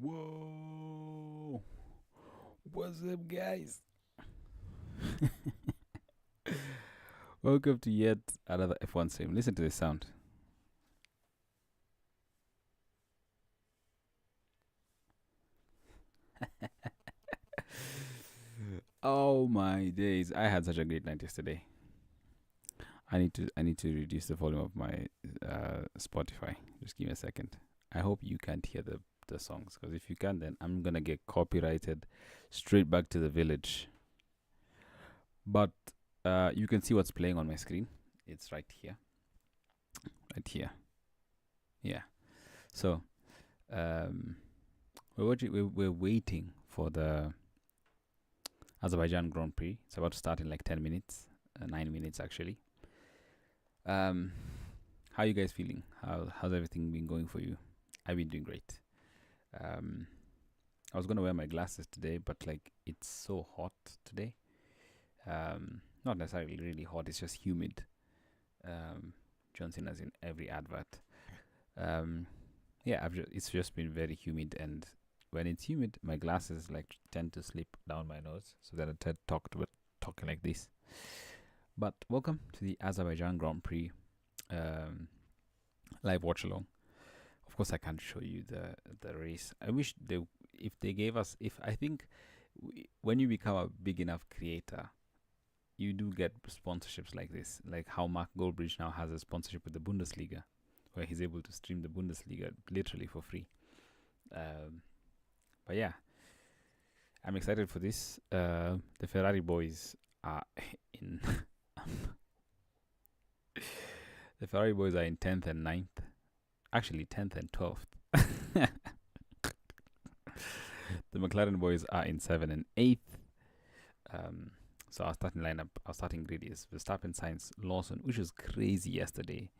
Whoa! What's up, guys? Welcome to yet another F1 sim. Listen to this sound. Oh my days! I had such a great night yesterday. I need to reduce the volume of my Spotify. Just give me a second. I hope you can't hear the songs, because if you can, then I'm gonna get copyrighted straight back to the village. But you can see what's playing on my screen. It's right here. Right here. Yeah. So um, we're waiting for the Azerbaijan Grand Prix. It's about to start in like 10 minutes, 9 minutes actually. Um, how you guys feeling? How's everything been going for you? I've been doing great. Um, I was gonna wear my glasses today, but like it's so hot today. Not necessarily really hot. It's just humid. Johnson as in every advert. Um, yeah, it's just been very humid, and when it's humid, my glasses like tend to slip down my nose, so that I tend to talking like this. But welcome to the Azerbaijan Grand Prix live watch along. Of course, I can't show you the race. I wish if they gave us if I think when you become a big enough creator, you do get sponsorships like this, like how Mark Goldbridge now has a sponsorship with the Bundesliga, where he's able to stream the Bundesliga literally for free. Um, but yeah, I'm excited for this. The Ferrari boys are in. The Ferrari boys are in 10th and ninth. Actually, 10th and 12th. The McLaren boys are in 7th and 8th. So our starting lineup, our starting grid is Verstappen, Sainz, Lawson, which was crazy yesterday.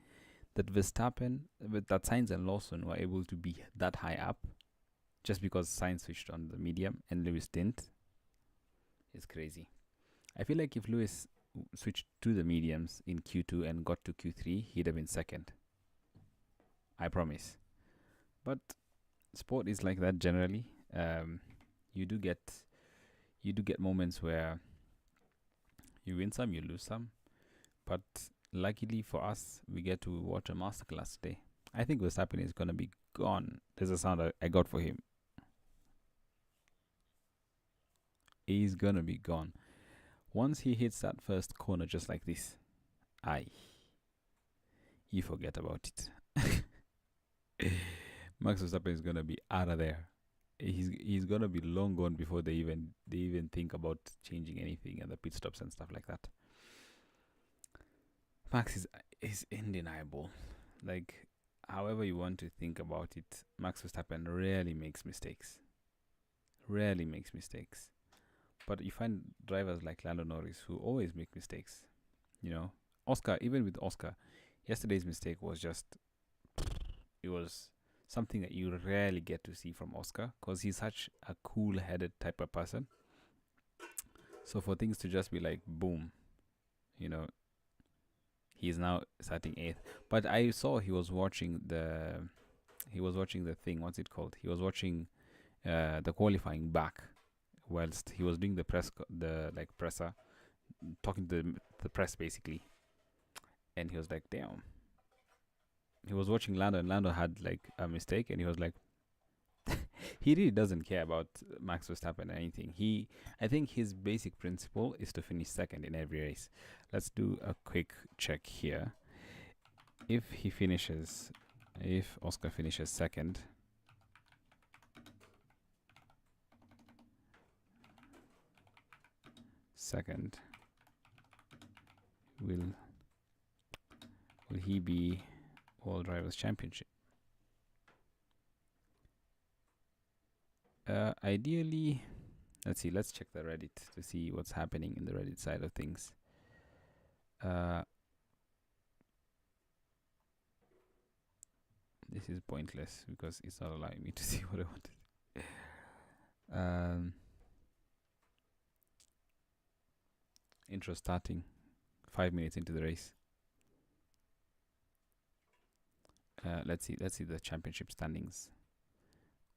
That Sainz and Lawson were able to be that high up just because Sainz switched on the medium and Lewis didn't. It's crazy. I feel like if Lewis switched to the mediums in Q2 and got to Q3, he'd have been second. I promise. But sport is like that generally. You do get moments where you win some, you lose some. But luckily for us, we get to watch a masterclass today. I think Verstappen is gonna be gone. There's a sound I got for him. He's gonna be gone. Once he hits that first corner just like this, you forget about it. Max Verstappen is gonna be out of there. He's gonna be long gone before they even think about changing anything and the pit stops and stuff like that. Max is undeniable. Like, however you want to think about it, Max Verstappen rarely makes mistakes. Rarely makes mistakes. But you find drivers like Lando Norris who always make mistakes. You know, even with Oscar, yesterday's mistake was just, it was something that you rarely get to see from Oscar because he's such a cool headed type of person. So for things to just be like, boom, you know, he's now starting eighth. But I saw he was watching the thing. What's it called? He was watching the qualifying back whilst he was doing the presser, talking to the press basically. And he was like, damn. He was watching Lando, and Lando had like a mistake, and he was like, he really doesn't care about Max Verstappen or anything. I think his basic principle is to finish second in every race. Let's do a quick check here. If Oscar finishes second, will he be World Drivers' Championship? Ideally, let's see. Let's check the Reddit to see what's happening in the Reddit side of things. This is pointless because it's not allowing me to see what I wanted. Intro starting 5 minutes into the race. Let's see the championship standings.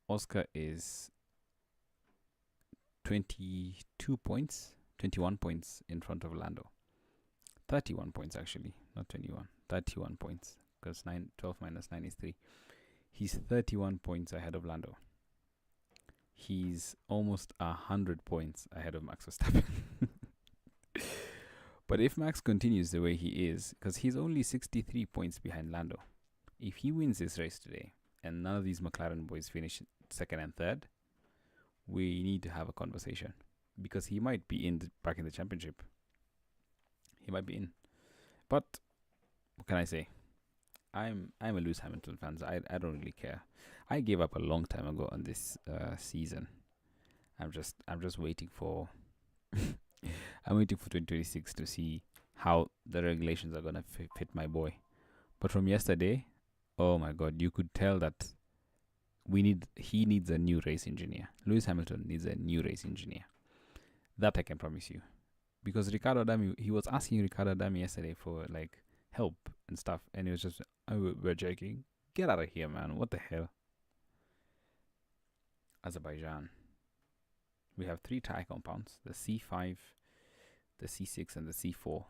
Oscar is 22 points, 21 points in front of Lando. 31 points actually, not 21. 31 points because 12 minus 9 is 3. He's 31 points ahead of Lando. He's almost 100 points ahead of Max Verstappen. But if Max continues the way he is, because he's only 63 points behind Lando, if he wins this race today and none of these McLaren boys finish second and third, we need to have a conversation because he might be back in the championship. He might be in, but what can I say? I'm a Lewis Hamilton fan. So I don't really care. I gave up a long time ago on this season. I'm just waiting for I'm waiting for 2026 to see how the regulations are gonna fit my boy. But from yesterday, oh my God, you could tell that he needs a new race engineer. Lewis Hamilton needs a new race engineer. That I can promise you, because Ricardo Adami, he was asking Ricardo Adami yesterday for like help and stuff, and he was just, oh, we're joking. Get out of here, man. What the hell? Azerbaijan. We have 3 tire compounds: the C5, the C6, and the C4.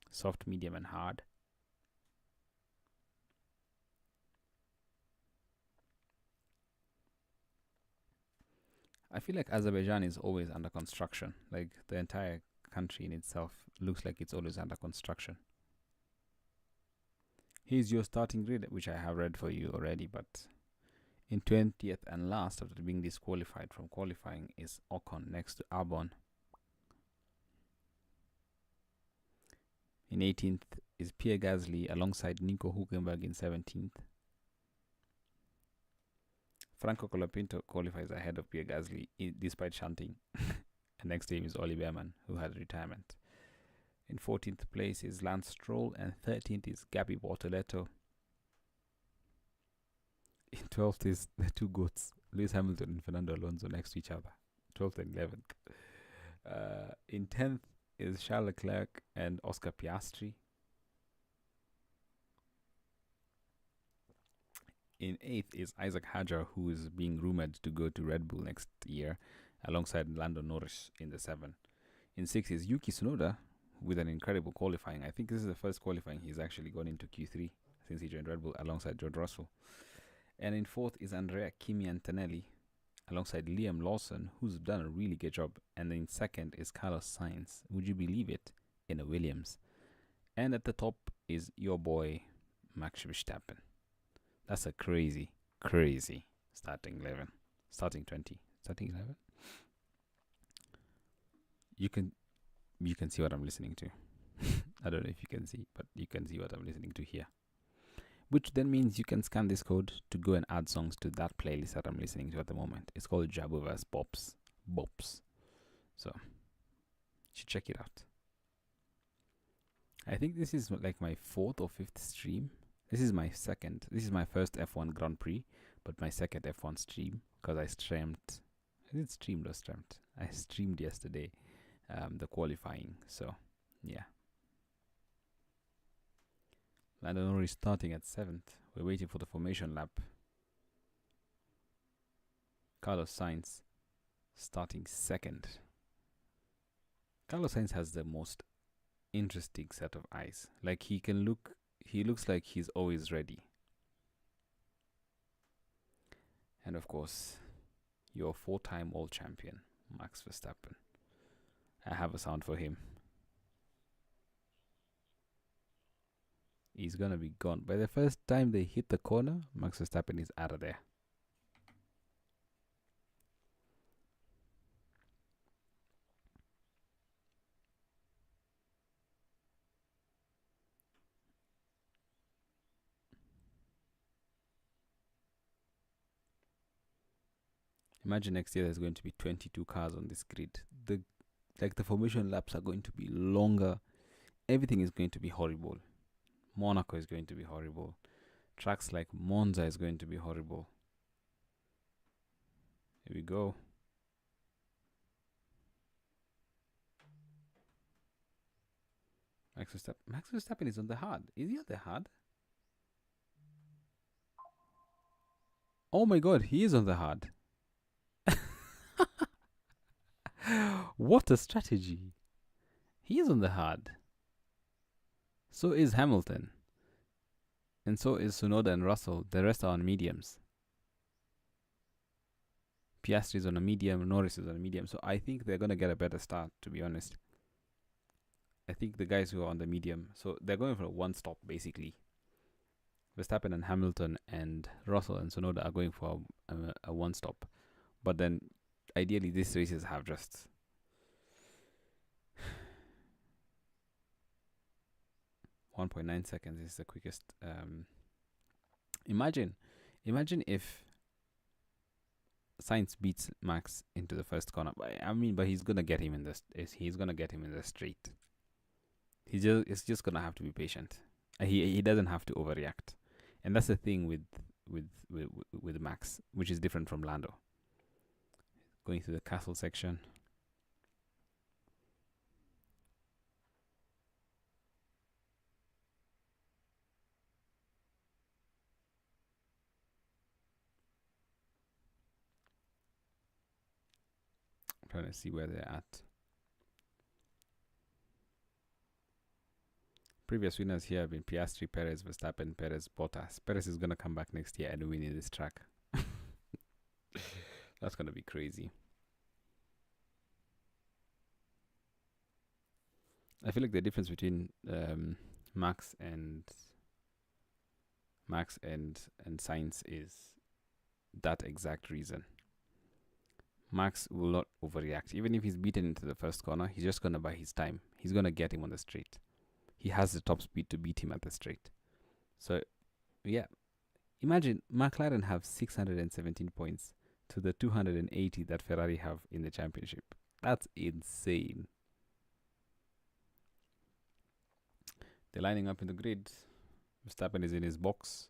Soft, medium, and hard. I feel like Azerbaijan is always under construction. Like the entire country in itself looks like it's always under construction. Here's your starting grid, which I have read for you already, but in 20th and last after being disqualified from qualifying is Ocon next to Albon. In 18th is Pierre Gasly alongside Nico Hülkenberg in 17th. Franco Colapinto qualifies ahead of Pierre Gasly despite shunting. And next to him is Oli Behrman, who had retirement. In 14th place is Lance Stroll, and 13th is Gabby Bortoletto. In 12th is the two goats, Lewis Hamilton and Fernando Alonso, next to each other. 12th and 11th. In 10th is Charles Leclerc and Oscar Piastri. In 8th is Isaac Hadjar, who is being rumored to go to Red Bull next year, alongside Lando Norris in the 7. In 6th is Yuki Tsunoda with an incredible qualifying. I think this is the first qualifying he's actually gone into Q3 since he joined Red Bull alongside George Russell. And in 4th is Andrea Kimi Antonelli alongside Liam Lawson, who's done a really good job. And in 2nd is Carlos Sainz, would you believe it, in a Williams. And at the top is your boy Max Verstappen. That's a crazy starting 11. Starting 20. Starting 11? You can see what I'm listening to. I don't know if you can see, but you can see what I'm listening to here. Which then means you can scan this code to go and add songs to that playlist that I'm listening to at the moment. It's called Jabuverse Bops. So, you should check it out. I think this is like my 4th or 5th stream. This is my second. This is my first F1 Grand Prix, but my second F1 stream because I streamed. I did streamed or streamed. I streamed yesterday, the qualifying. So, yeah. Lando Norris starting at 7th. We're waiting for the formation lap. Carlos Sainz starting 2nd. Carlos Sainz has the most interesting set of eyes. Like he looks like he's always ready. And of course, your 4-time world champion, Max Verstappen. I have a sound for him. He's gonna be gone. By the first time they hit the corner, Max Verstappen is out of there. Imagine next year there's going to be 22 cars on this grid. The formation laps are going to be longer. Everything is going to be horrible. Monaco is going to be horrible. Tracks like Monza is going to be horrible. Here we go. Max Verstappen is on the hard. Is he on the hard? Oh my god, he is on the hard. What a strategy. He is on the hard. So is Hamilton. And so is Tsunoda and Russell. The rest are on mediums. Piastri is on a medium. Norris is on a medium. So I think they're going to get a better start, to be honest. I think the guys who are on the medium, so they're going for a one stop, basically. Verstappen and Hamilton and Russell and Tsunoda are going for a one stop. But then, ideally, these races have just 1.9 seconds is the quickest. Imagine if Sainz beats Max into the first corner. But he's gonna get him in this. He's gonna get him in the straight. It's just gonna have to be patient. He doesn't have to overreact, and that's the thing with Max, which is different from Lando. Going through the castle section. I'm trying to see where they're at. Previous winners here have been Piastri, Perez, Verstappen, Perez, Bottas. Perez is going to come back next year and win in this track. That's going to be crazy. I feel like the difference between Max and Sainz is that exact reason. Max will not overreact. Even if he's beaten into the first corner, he's just going to buy his time. He's going to get him on the straight. He has the top speed to beat him at the straight. So, yeah. Imagine McLaren have 617 points to the 280 that Ferrari have in the championship. That's insane. They're lining up in the grid. Verstappen is in his box.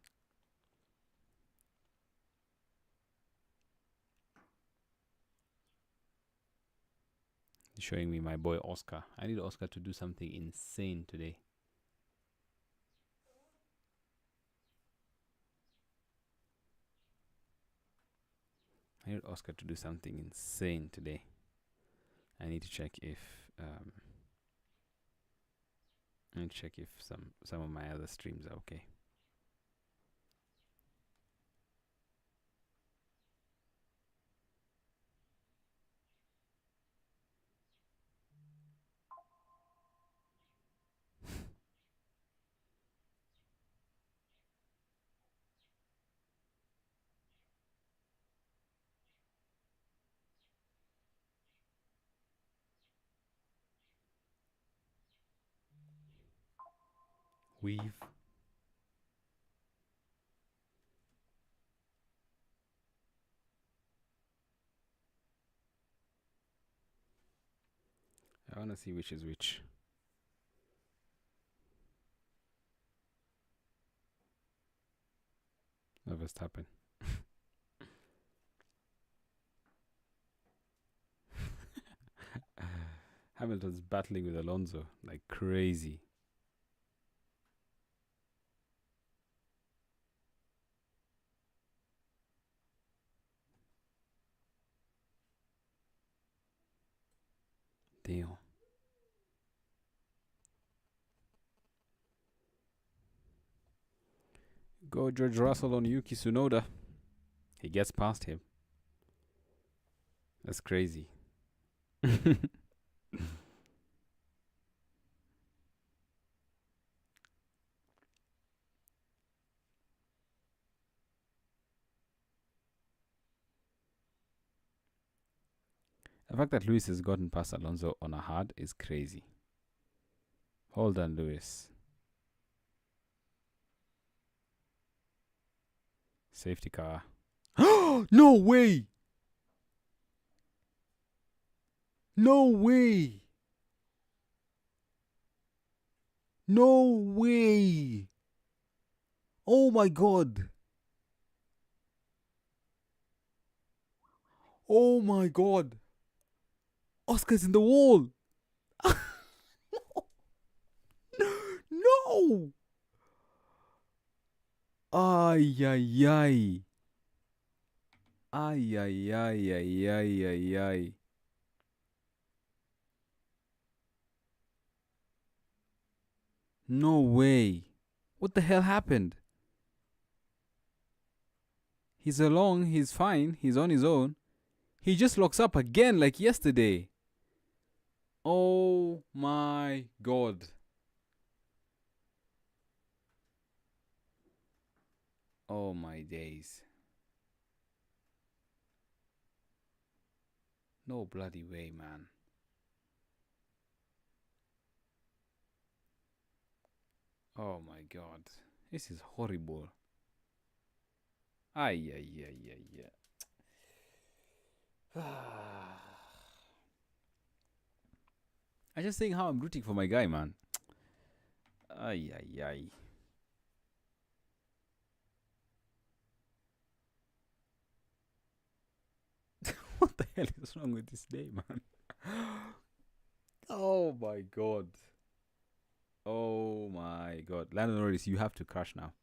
He's showing me my boy Oscar. I need Oscar to do something insane today. I need Oscar to do something insane today. I need to check if some of my other streams are okay. Weave. I want to see which is which. Verstappen. Hamilton's battling with Alonso like crazy. Damn. Go George Russell on Yuki Tsunoda. He gets past him. That's crazy. The fact that Lewis has gotten past Alonso on a hard is crazy. Hold on, Lewis. Safety car. No way! No way! No way! Oh my god! Oh my god! Oscar's in the wall! No! Ay, ay, ay. Ay, ay, ay, ay, ay, ay, ay. No way. What the hell happened? He's along, he's fine, he's on his own. He just locks up again like yesterday. Oh my god. Oh my days. No bloody way, man. Oh my god. This is horrible. Ay, ay, ay, ay, ay. I just saying how I'm rooting for my guy, man. Ay, ay, ay. What the hell is wrong with this day, man? Oh my god. Oh my god. Lando Norris, you have to crash now.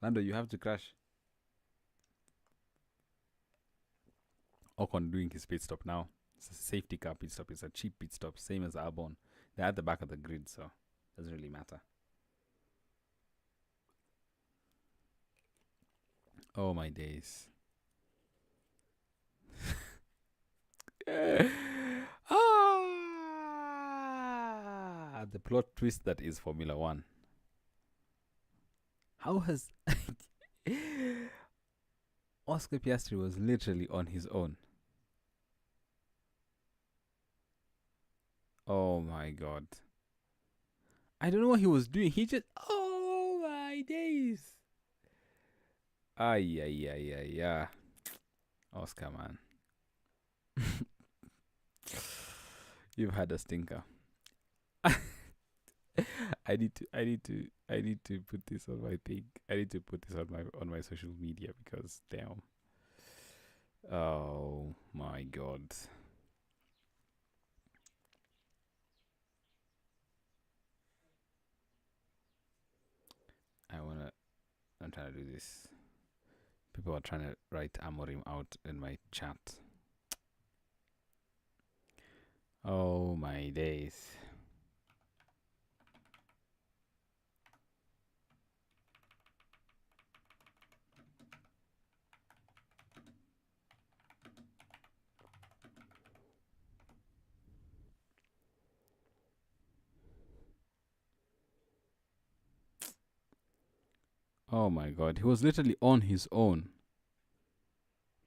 Lando, you have to crash. Ocon doing his pit stop now. It's a safety car pit stop. It's a cheap pit stop, same as Albon. They're at the back of the grid, so doesn't really matter. Oh my days. The plot twist that is Formula One. How has Oscar Piastri was literally on his own? Oh my god. I don't know what he was doing. He just. Oh my days. Ay, ay, ay, ay, ay. Oscar, man. You've had a stinker. I need to put this on my thing. I need to put this on my social media because damn. Oh my god. I'm trying to do this. People are trying to write Amorim out in my chat. Oh my days. Oh my god. He was literally on his own.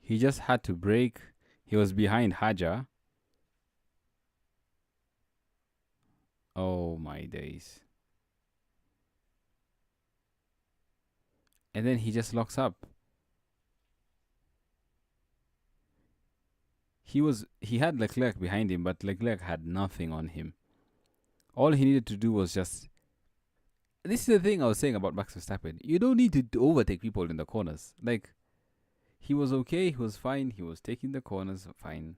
He just had to brake. He was behind Haja. Oh my days. And then he just locks up. He had Leclerc behind him, but Leclerc had nothing on him. All he needed to do was just. This is the thing I was saying about Max Verstappen. You don't need to overtake people in the corners. Like, he was okay, he was fine, he was taking the corners fine.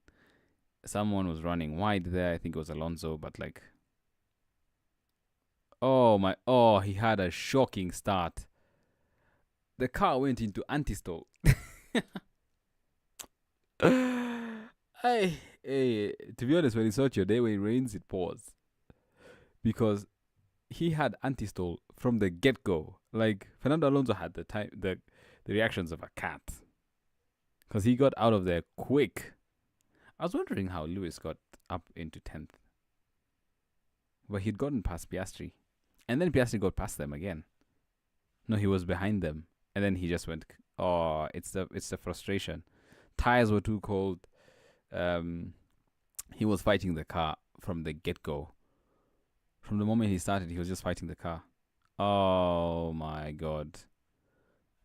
Someone was running wide there. I think it was Alonso, but like. Oh, he had a shocking start. The car went into anti-stall. Hey, to be honest, when it's not your day, when it rains, it pours. Because he had anti-stall from the get-go. Like, Fernando Alonso had the reactions of a cat. Because he got out of there quick. I was wondering how Lewis got up into 10th. But he'd gotten past Piastri. And then Piastri got past them again. No, he was behind them. And then he just went, oh, it's the frustration. Tires were too cold. He was fighting the car from the get-go. From the moment he started, he was just fighting the car. Oh my god.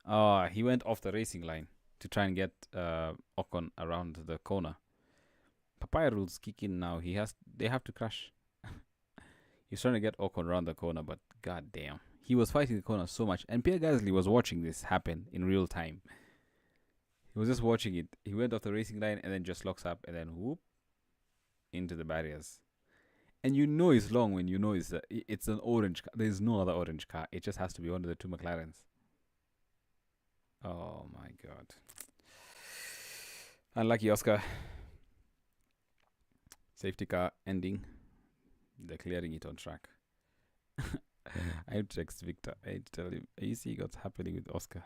Oh, he went off the racing line to try and get Ocon around the corner. Papaya rules kick in now. They have to crash. He's trying to get Ocon around the corner, but god damn. He was fighting the corner so much. And Pierre Gasly was watching this happen in real time. He was just watching it. He went off the racing line and then just locks up and then whoop into the barriers. And you know it's long when you know it's an orange car. There's no other orange car. It just has to be one of the two McLarens. Oh my god. Unlucky Oscar. Safety car ending. They're clearing it on track. I have to text Victor. I have to tell him, you see what's happening with Oscar.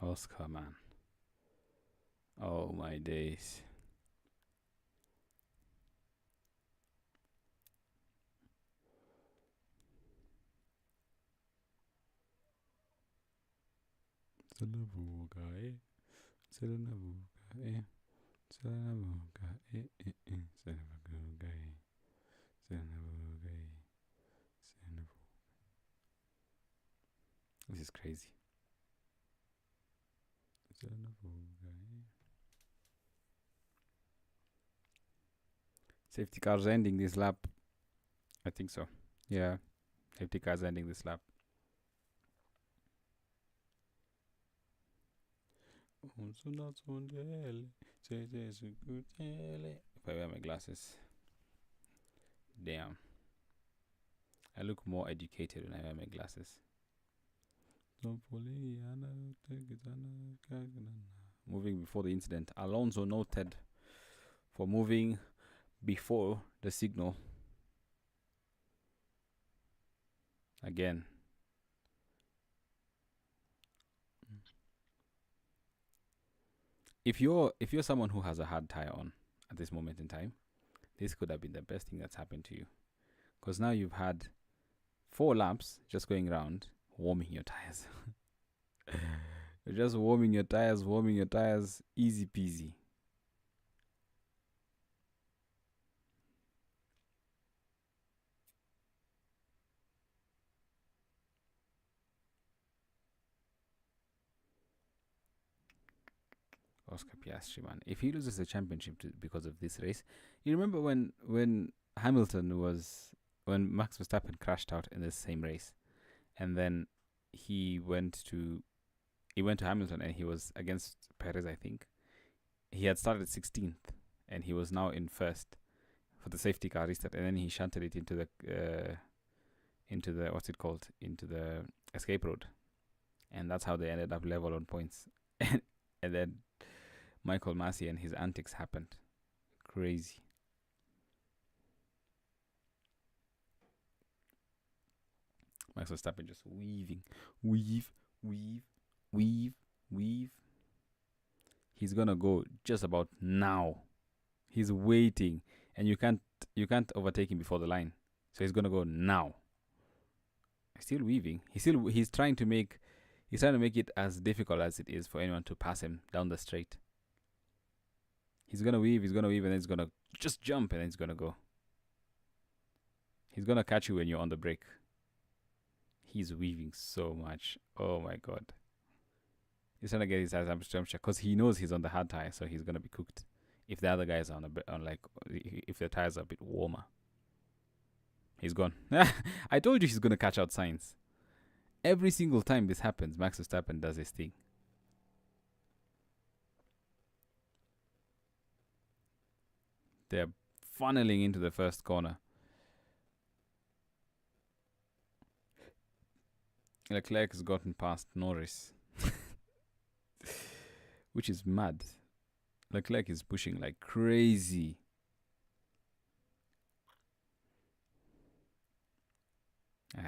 Oscar, man. Oh, my days. This is crazy. Safety cars ending this lap. I think so. Yeah. Safety cars ending this lap. If I wear my glasses. Damn. I look more educated when I wear my glasses. Moving before the incident. Alonso noted for moving before the signal. Again. If you're someone who has a hard tire on at this moment in time, this could have been the best thing that's happened to you. Because now you've had 4 laps just going around warming your tires. You're just warming your tires, easy peasy. Oscar Piastri, man. If he loses the championship because of this race, you remember when Max Verstappen crashed out in the same race, and then he went to Hamilton and he was against Perez, I think. He had started 16th and he was now in first for the safety car restart, and then he shunted it into the escape road, and that's how they ended up level on points. And then Michael Massey and his antics happened. Crazy. Max Verstappen just weave. He's gonna go just about now. He's waiting, and you can't overtake him before the line. So he's gonna go now. He's still weaving. He's trying to make it as difficult as it is for anyone to pass him down the straight. He's gonna weave, and then he's gonna just jump, and then he's gonna go. He's gonna catch you when you're on the brake. He's weaving so much. Oh my god. He's trying to get his eyes up to because he knows he's on the hard tire, so he's gonna be cooked. If the other guys are if the tires are a bit warmer. He's gone. I told you he's gonna catch out Sainz. Every single time this happens, Max Verstappen does his thing. They're funneling into the first corner. Leclerc has gotten past Norris, which is mad. Leclerc is pushing like crazy.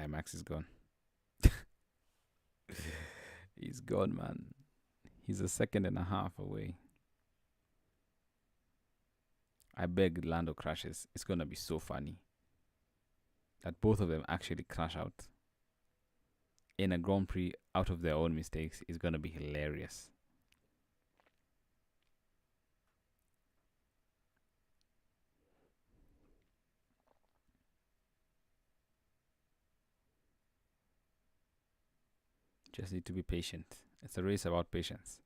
Max is gone. He's gone, man. He's a second and a half away. I beg Lando crashes. It's gonna be so funny that both of them actually crash out in a Grand Prix out of their own mistakes. Is gonna be hilarious. Just need to be patient. It's a race about patience.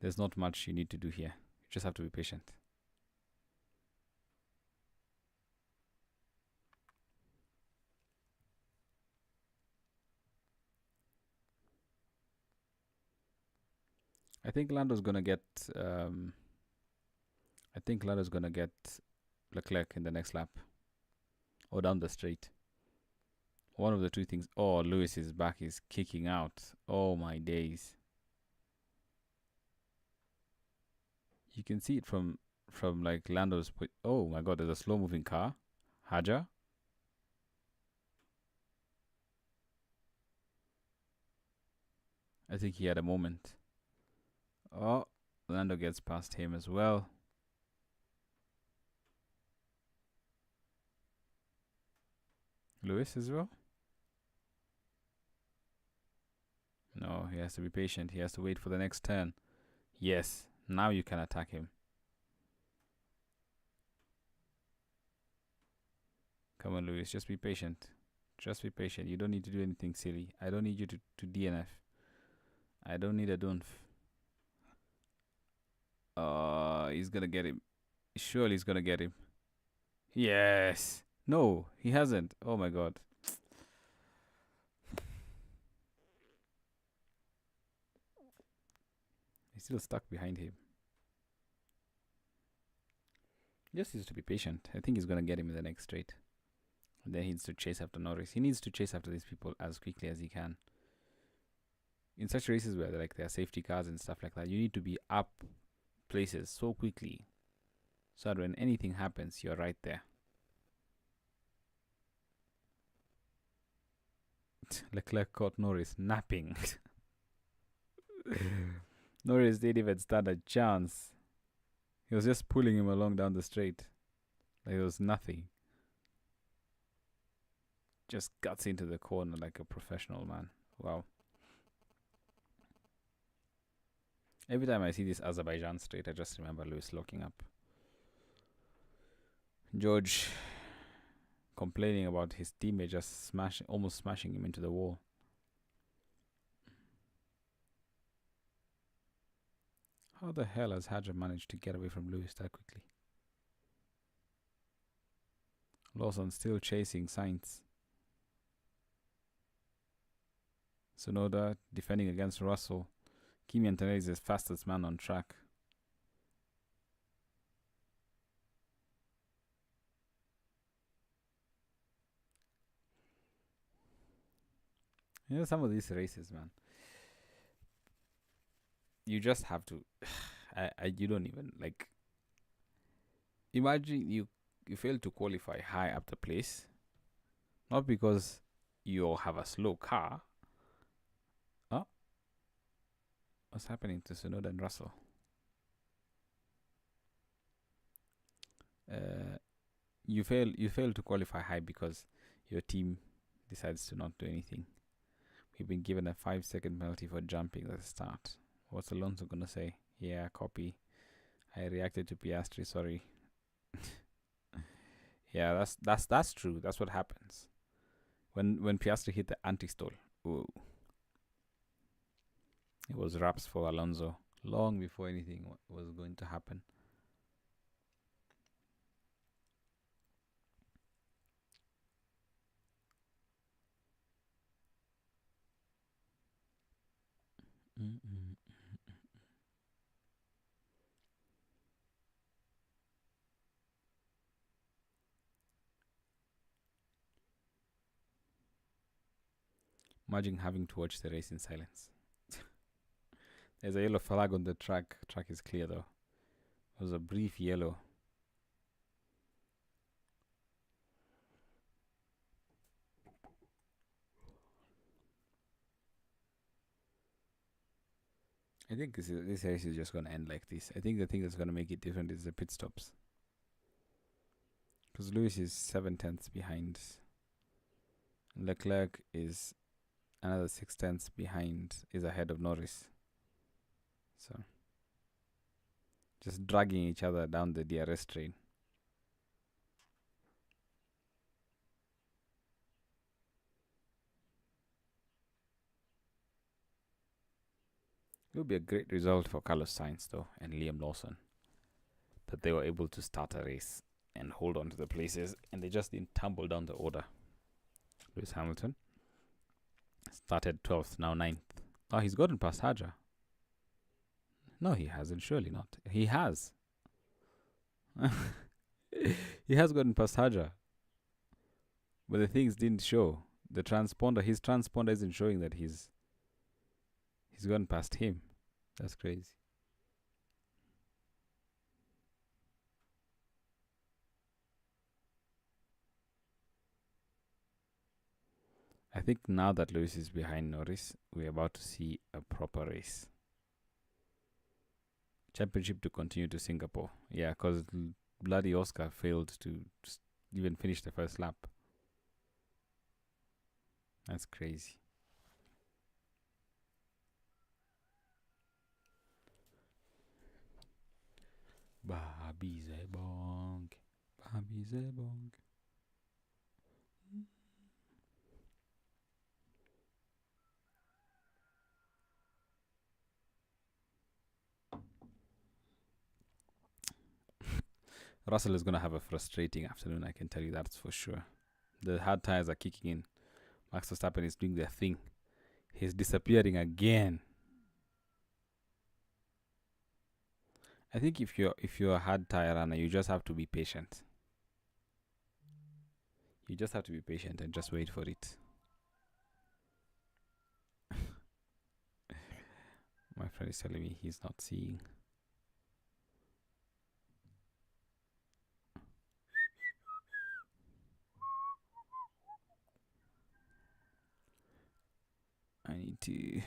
There's not much you need to do here. You just have to be patient. I think Lando's gonna get. I think Lando's gonna get Leclerc in the next lap or down the straight. One of the two things. Oh, Lewis's back is kicking out. Oh my days! You can see it from like Lando's. Oh my God! There's a slow moving car. Haja. I think he had a moment. Oh, Lando gets past him as well. Lewis as well? No, he has to be patient. He has to wait for the next turn. Yes, now you can attack him. Come on, Lewis, just be patient. Just be patient. You don't need to do anything silly. I don't need you to DNF. I don't need a dunf. He's gonna get him. Surely he's gonna get him. Yes. No, he hasn't. Oh my God. He's still stuck behind him. Just needs to be patient. I think he's gonna get him in the next straight. And then he needs to chase after Norris. He needs to chase after these people as quickly as he can. In such races where like there are safety cars and stuff like that, you need to be up places so quickly so that when anything happens, you're right there. Leclerc caught Norris napping. Norris didn't even stand a chance. He was just pulling him along down the straight. Like it was nothing. Just guts into the corner like a professional, man. Wow. Every time I see this Azerbaijan straight, I just remember Lewis locking up. George complaining about his teammate just almost smashing him into the wall. How the hell has Hadja managed to get away from Lewis that quickly? Lawson still chasing Sainz. Sonoda defending against Russell. Kimi Antonelli is the fastest man on track. You know, some of these races, man, you just have to. You don't even like. Imagine you fail to qualify high up the place, not because you have a slow car. Oh, what's happening to Sonoda and Russell? You fail to qualify high because your team decides to not do anything. We've been given a 5-second penalty for jumping at the start. What's Alonso gonna say? Yeah, copy. I reacted to Piastri. Sorry. Yeah, that's true. That's what happens when Piastri hit the anti-stall. Ooh, it was wraps for Alonso long before anything was going to happen. Imagine having to watch the race in silence. There's a yellow flag on the track. Track is clear though. It was a brief yellow. I think this race is just going to end like this. I think the thing that's going to make it different is the pit stops. Because Lewis is 7/10 behind. Leclerc is another 6/10 behind, is ahead of Norris. So, just dragging each other down the DRS train. would be a great result for Carlos Sainz, though, and Liam Lawson, that they were able to start a race and hold on to the places, and they just didn't tumble down the order. Lewis Hamilton started 12th, now 9th. Oh, he's gotten past Haja. No, he hasn't. Surely not. He has. He has gotten past Haja. But the things didn't show. The transponder, his transponder isn't showing that he's gone past him. That's crazy. I think now that Lewis is behind Norris, we're about to see a proper race. Championship to continue to Singapore. Yeah, because bloody Oscar failed to even finish the first lap. That's crazy. Babi Zebong. Babi Zebong. Russell is going to have a frustrating afternoon, I can tell you that's for sure. The hard tires are kicking in. Max Verstappen is doing their thing. He's disappearing again. I think if you're a hard tire runner, you just have to be patient. You just have to be patient and just wait for it. My friend is telling me he's not seeing. I need to.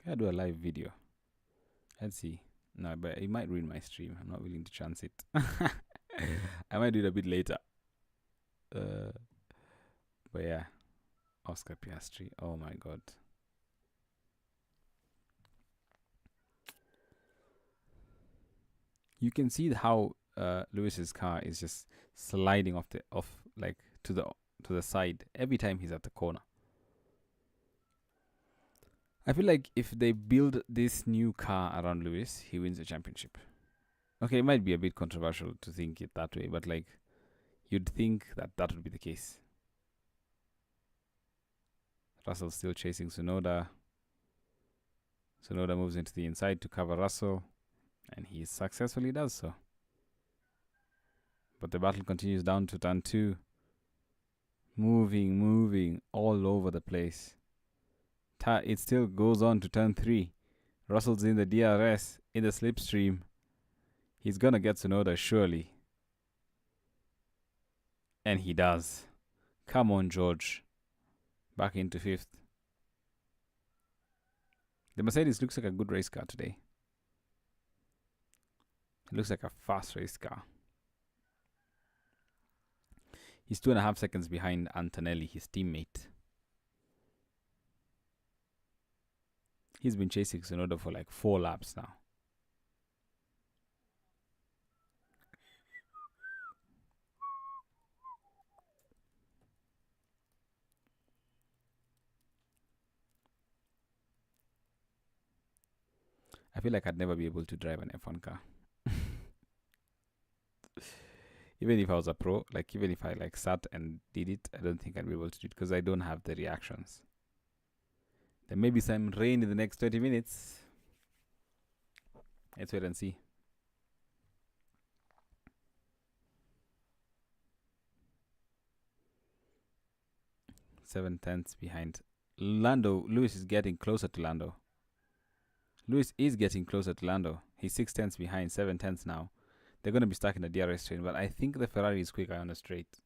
Can I do a live video? Let's see. No, but it might ruin my stream. I'm not willing to chance it. I might do it a bit later. But yeah, Oscar Piastri. Oh my god. You can see how Lewis's car is just sliding off to the side every time he's at the corner. I feel like if they build this new car around Lewis, he wins the championship. Okay, it might be a bit controversial to think it that way, but like you'd think that would be the case. Russell's still chasing Tsunoda. Tsunoda moves into the inside to cover Russell, and he successfully does so. But the battle continues down to turn 2. Moving all over the place. It still goes on to turn 3. Russell's in the DRS, in the slipstream. He's gonna get Tsunoda surely. And he does. Come on, George. Back into 5th. The Mercedes looks like a good race car today. It looks like a fast race car. He's 2.5 seconds behind Antonelli, his teammate. He's been chasing Tsunoda for like 4 laps now. I feel like I'd never be able to drive an F1 car. Even if I was a pro, like even if I like sat and did it, I don't think I'd be able to do it because I don't have the reactions. There may be some rain in the next 20 minutes. Let's wait and see. Seven tenths behind. Lewis is getting closer to Lando. Lewis is getting closer to Lando. He's 6 tenths behind, 7 tenths now. They're going to be stuck in the DRS train, but I think the Ferrari is quicker on the straight.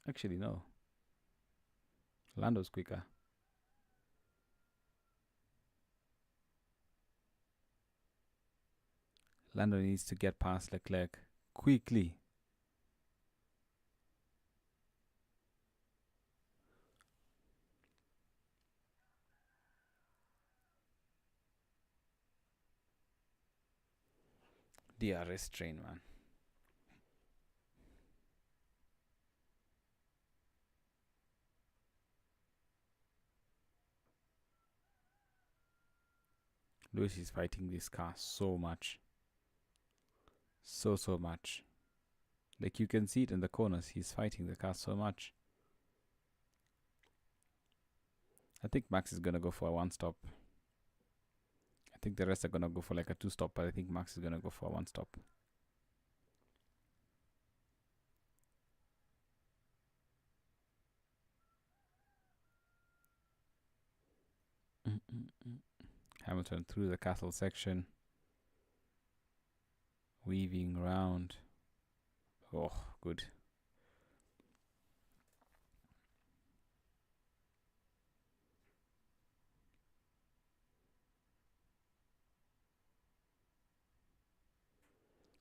Actually, no. Lando's quicker. Lando needs to get past Leclerc quickly. DRS train, man. Lewis is fighting this car so much. So much. Like, you can see it in the corners. He's fighting the car so much. I think Max is going to go for a one stop. I think the rest are going to go for like a two stop, but I think Max is going to go for a one stop. Hamilton through the castle section. Weaving round. Oh, good.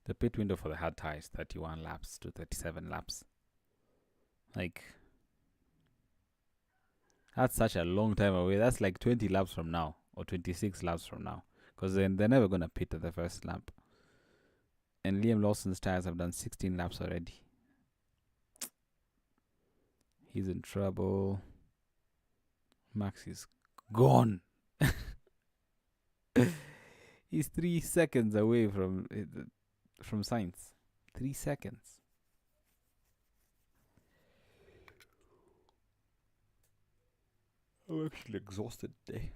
The pit window for the hard tires, 31 laps to 37 laps. Like, that's such a long time away. That's like 20 laps from now, or 26 laps from now. Because then they're never going to pit at the first lap. And Liam Lawson's tires have done 16 laps already. He's in trouble. Max is gone. He's 3 seconds away from Sainz. 3 seconds. I'm actually exhausted today.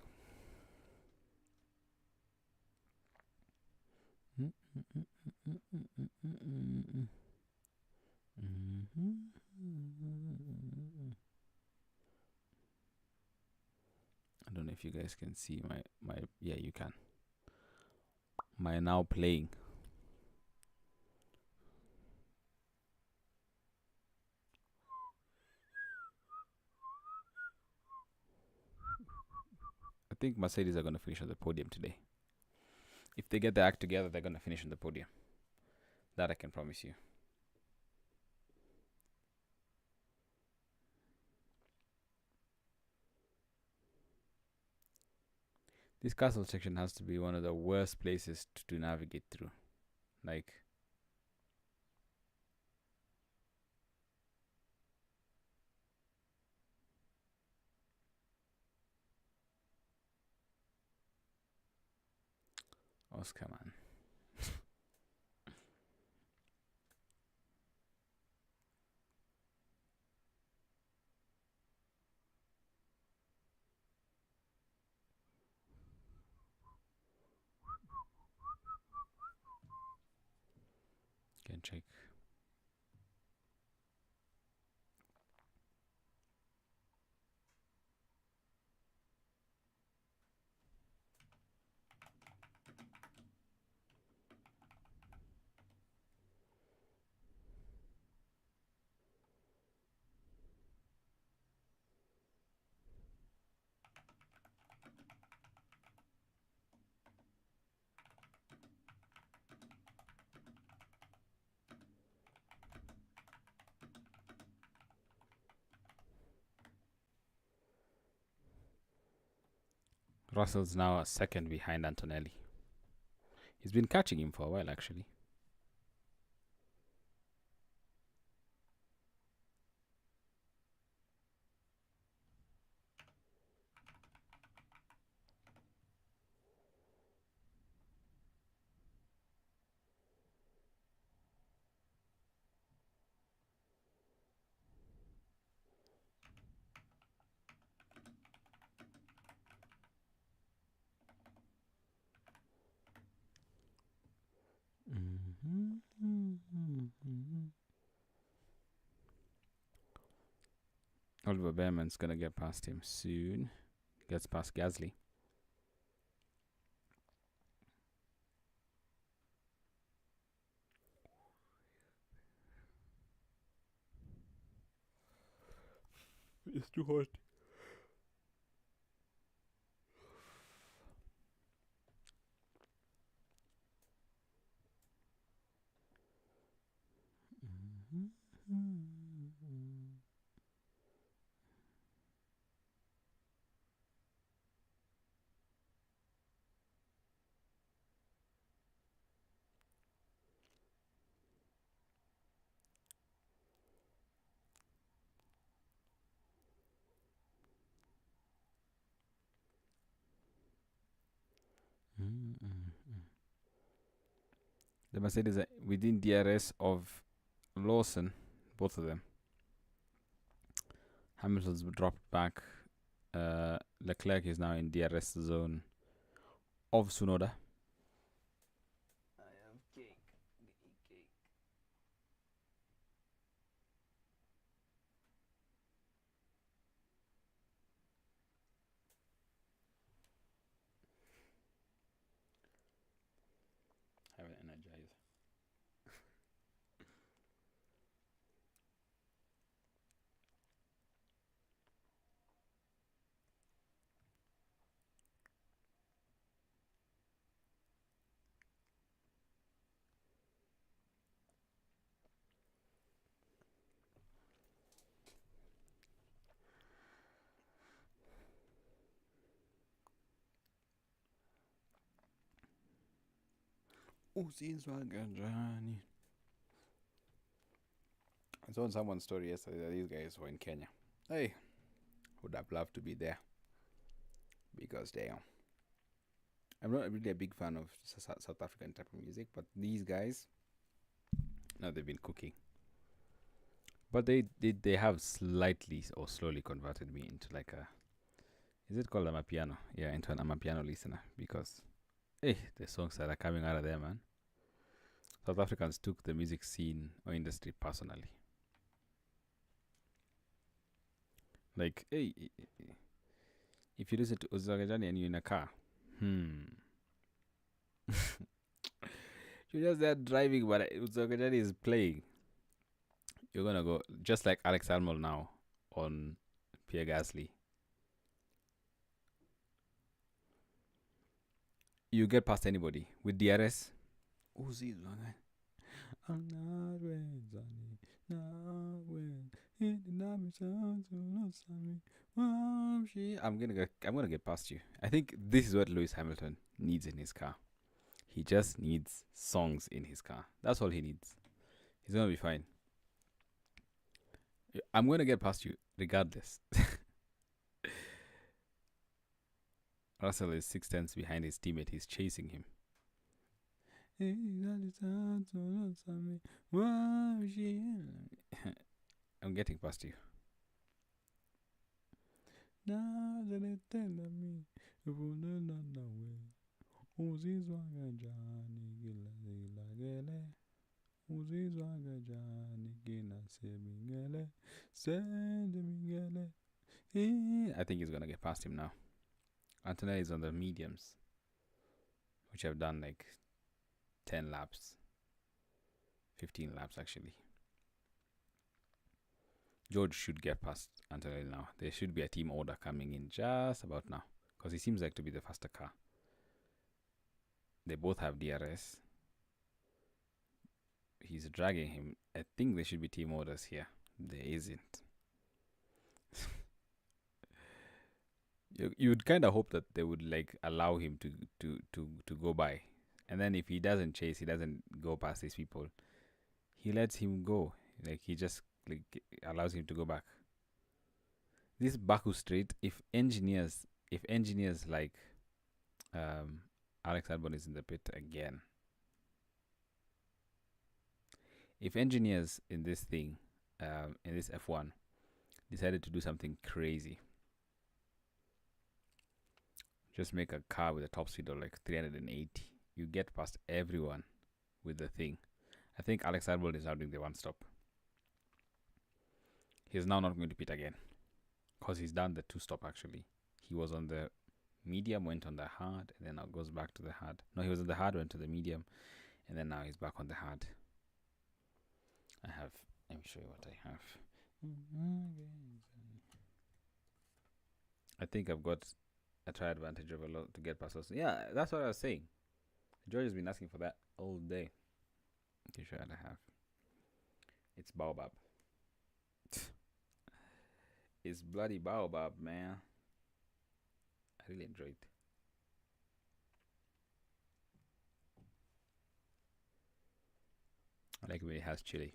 I don't know if you guys can see my yeah, you can. My now playing. I think Mercedes are going to finish on the podium today. If they get their act together, they're going to finish on the podium. That I can promise you. This castle section has to be one of the worst places to navigate through. Like, Oscar, man. Can check. Russell's now a second behind Antonelli. He's been catching him for a while, actually. Oliver Behrman's gonna get past him soon. Gets past Gasly. It's too hot. The Mercedes are within DRS of Lawson, both of them. Hamilton's dropped back. Leclerc is now in DRS zone of Tsunoda. I have cake. Have an energizer. I saw on someone's story yesterday that these guys were in Kenya. Hey, would have loved to be there because damn, I'm not really a big fan of South African type of music, but these guys, now they've been cooking. But they have slightly or slowly converted me into like a, is it called Amapiano? Yeah, into an Amapiano listener, because hey, the songs that are coming out of there, man. South Africans took the music scene or industry personally. Like, hey, if you listen to Uzagajani and you're in a car, you're just there driving, but Uzagajani is playing. You're gonna go just like Alex Almol now on Pierre Gasly. You get past anybody with DRS. I'm gonna get past you. I think this is what Lewis Hamilton needs in his car. He just needs songs in his car. That's all he needs. He's gonna be fine. I'm gonna get past you regardless. Russell is 6 tenths behind his teammate. He's chasing him. I'm getting past you. I think he's gonna get past him now. Antonelli is on the mediums, which have done like 10 laps, 15 laps actually. George should get past Antonelli now. There should be a team order coming in just about now, because he seems like to be the faster car. They both have DRS. He's dragging him. I think there should be team orders here. There isn't. You would kind of hope that they would like allow him to go by, and then if he doesn't chase, he doesn't go past these people, he lets him go. Like he just like allows him to go back. This Baku Street, if engineers like Alex Albon is in the pit again. If engineers in this thing, in this F1, decided to do something crazy, just make a car with a top speed of like 380, you get past everyone with the thing. I think Alex Albon is now doing the one stop. He's now not going to pit again, because he's done the two stop actually. He was on the medium, went on the hard, and then now goes back to the hard. No, he was on the hard, went to the medium, and then now he's back on the hard. Let me show you what I have. I think I've got a try advantage of a lot to get past us. Yeah, that's what I was saying. George has been asking for that all day. Okay, sure I have. It's Baobab. It's bloody Baobab, man. I really enjoy it. I like it when it has chili.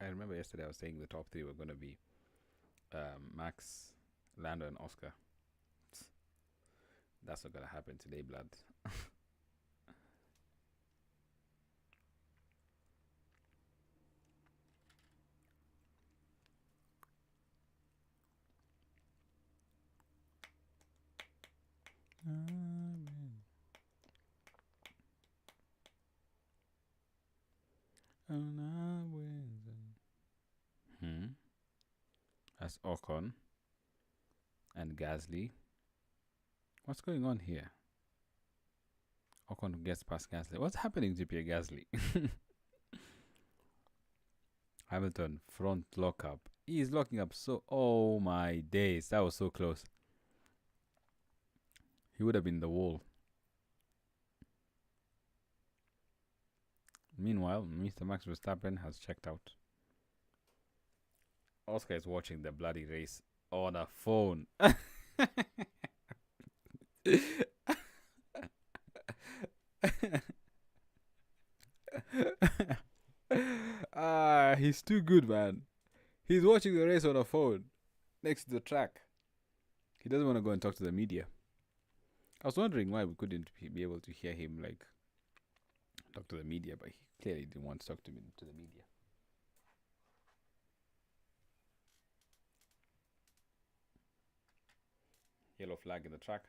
I remember yesterday I was saying the top three were going to be Max, Lando, and Oscar. That's not going to happen today, blood. That's Ocon and Gasly. What's going on here? Ocon gets past Gasly. What's happening to Pierre Gasly? Hamilton front lock up. He's locking up so. Oh my days. That was so close. He would have been the wall. Meanwhile, Mr. Max Verstappen has checked out. Oscar is watching the bloody race on a phone. He's too good, man. He's watching the race on a phone next to the track. He doesn't want to go and talk to the media. I was wondering why we couldn't be able to hear him like talk to the media, but he clearly didn't want to talk to the media. Yellow flag in the track.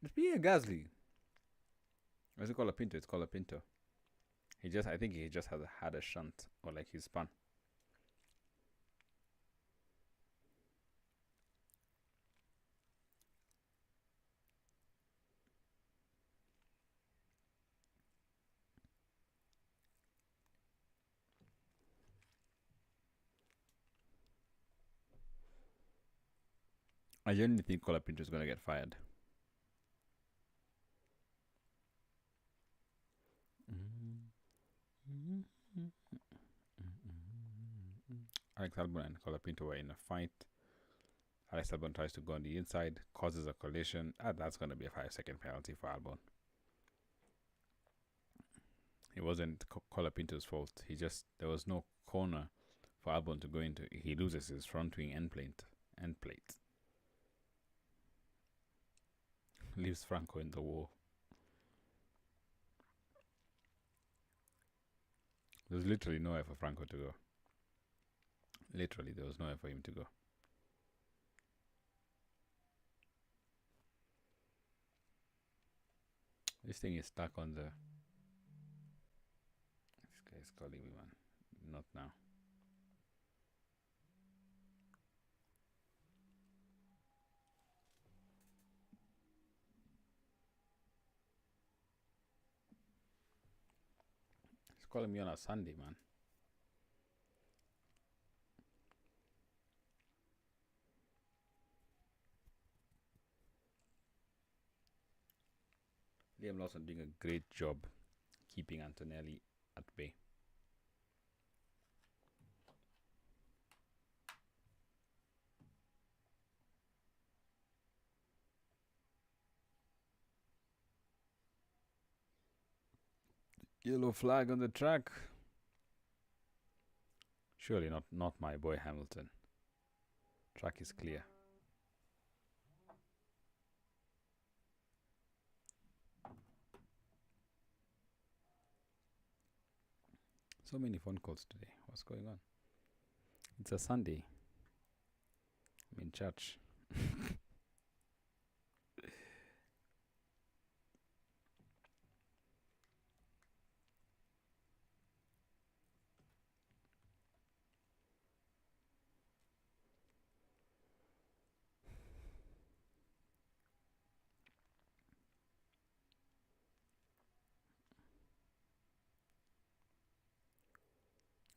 It's Pierre Gasly. What's it called? A Pinto? It's called a Pinto. I think he just had a shunt, or like he spun. I genuinely think Colapinto is going to get fired. Alex Albon and Colapinto were in a fight. Alex Albon tries to go on the inside, causes a collision. That's going to be a 5-second penalty for Albon. It wasn't Colapinto's fault. There was no corner for Albon to go into. He loses his front wing end plate. Leaves Franco in the wall. There's literally nowhere for Franco to go. Literally, there was nowhere for him to go. This thing is stuck on the... This guy is calling me, man. Not now. He's calling me on a Sunday, man. Liam Lawson doing a great job keeping Antonelli at bay. Yellow flag on the track. Surely not my boy Hamilton. Track is clear. So many phone calls today. What's going on? It's a Sunday. I'm in church.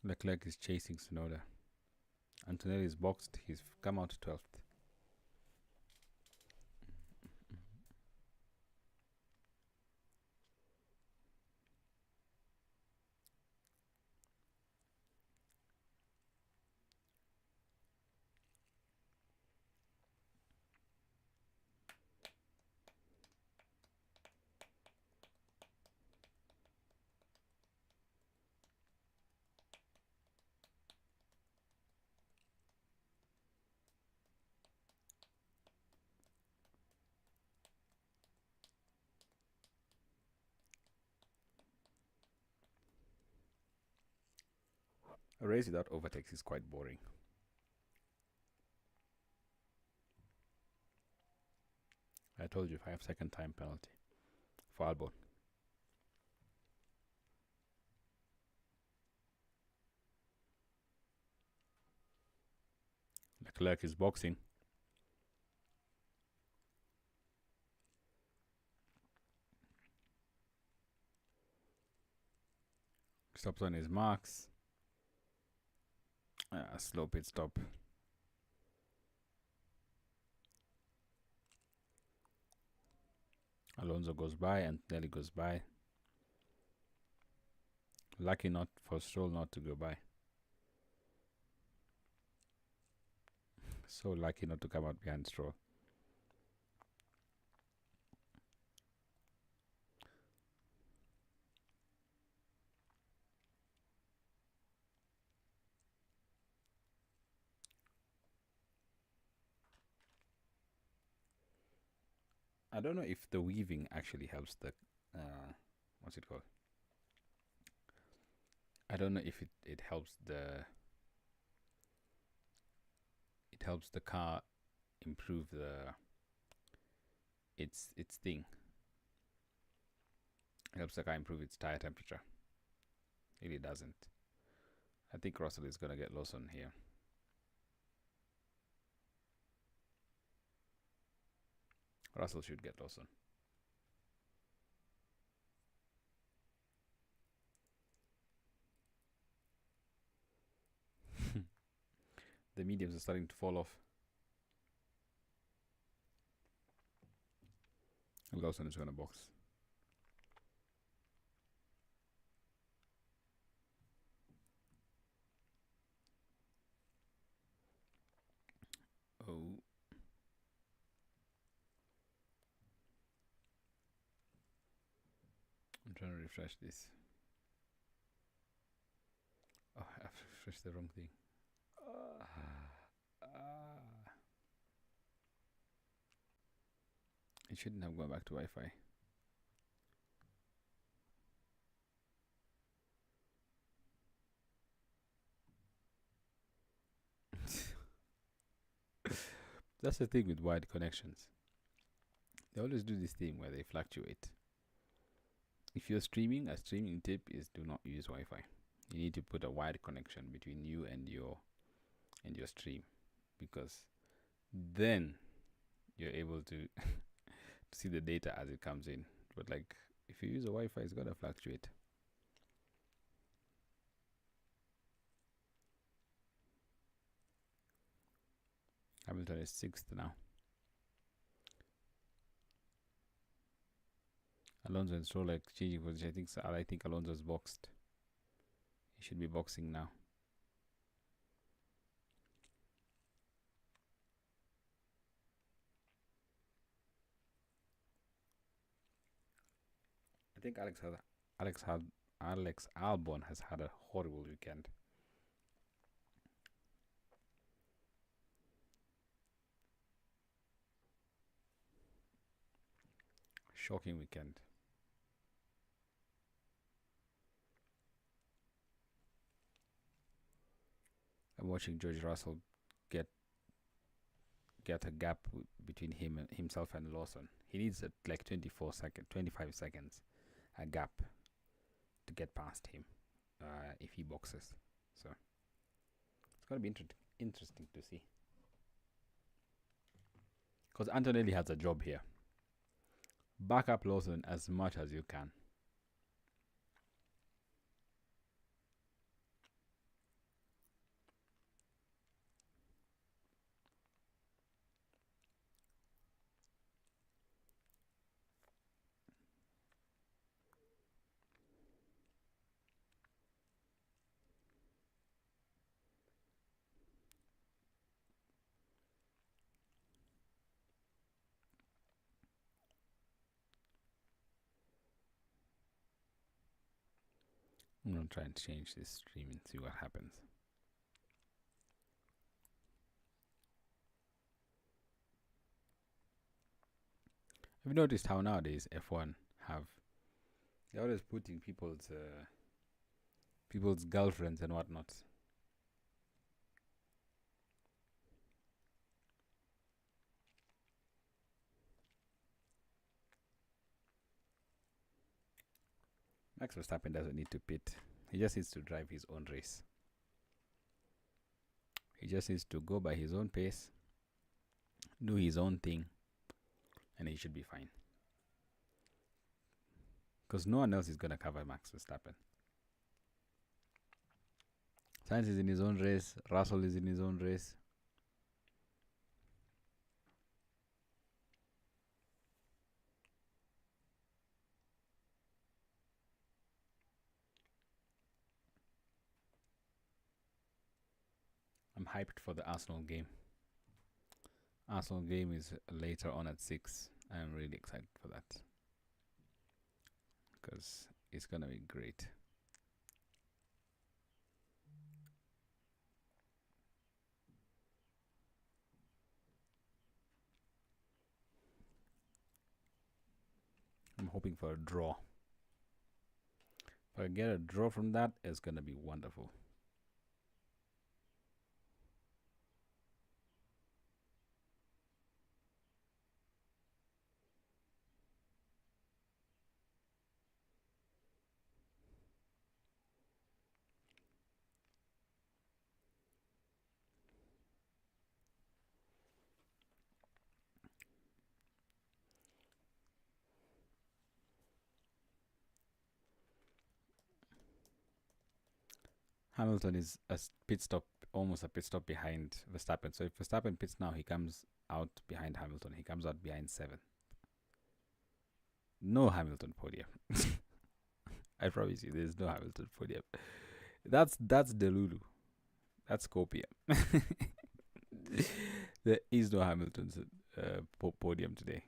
Leclerc is chasing Tsunoda. Antonelli is boxed. He's come out 12th. A race without overtakes is quite boring. I told you 5-second time penalty for Albon. Leclerc is boxing. Stops on his marks. Slow pit stop. Alonso goes by and Nelly goes by. Lucky not for Stroll not to go by. So lucky not to come out behind Stroll. I don't know if the weaving actually helps the what's it called? I don't know if it helps the car improve its thing. It helps the car improve its tire temperature. It really doesn't. I think Russell is gonna get Lawson here. Russell should get Lawson. The mediums are starting to fall off. Lawson is going to box. Oh. I'm trying to refresh this. Oh, I've refreshed the wrong thing. It shouldn't have gone back to Wi-Fi. That's the thing with wide connections. They always do this thing where they fluctuate. If you're streaming, a streaming tip is do not use Wi-Fi. You need to put a wide connection between you and your stream, because then you're able to see the data as it comes in. But like if you use a Wi-Fi, it's gonna fluctuate. Hamilton is 6th now. Alonso and Stroll like changing position. I think Alonso's boxed. He should be boxing now. I think Alex Albon has had a horrible weekend. Shocking weekend. I'm watching George Russell get a gap between himself and Lawson. He needs like 25 seconds, a gap to get past him if he boxes. So it's gonna be interesting to see, because Antonelli has a job here. Back up Lawson as much as you can. I'm gonna try and change this stream and see what happens. Have you noticed how nowadays F1 they're always putting people's girlfriends and whatnot Max Verstappen doesn't need to pit. He just needs to drive his own race. He just needs to go by his own pace, do his own thing, and he should be fine. Because no one else is going to cover Max Verstappen. Sainz is in his own race. Russell is in his own race. I'm hyped for the Arsenal game. Arsenal game is later on at 6. I'm really excited for that. Because it's going to be great. I'm hoping for a draw. If I get a draw from that, it's going to be wonderful. Hamilton is a pit stop, almost a pit stop behind Verstappen. So if Verstappen pits now, he comes out behind Hamilton. He comes out behind 7. No Hamilton podium. I promise you, there's no Hamilton podium. That's Delulu. That's Skopje. There is no Hamilton's podium today.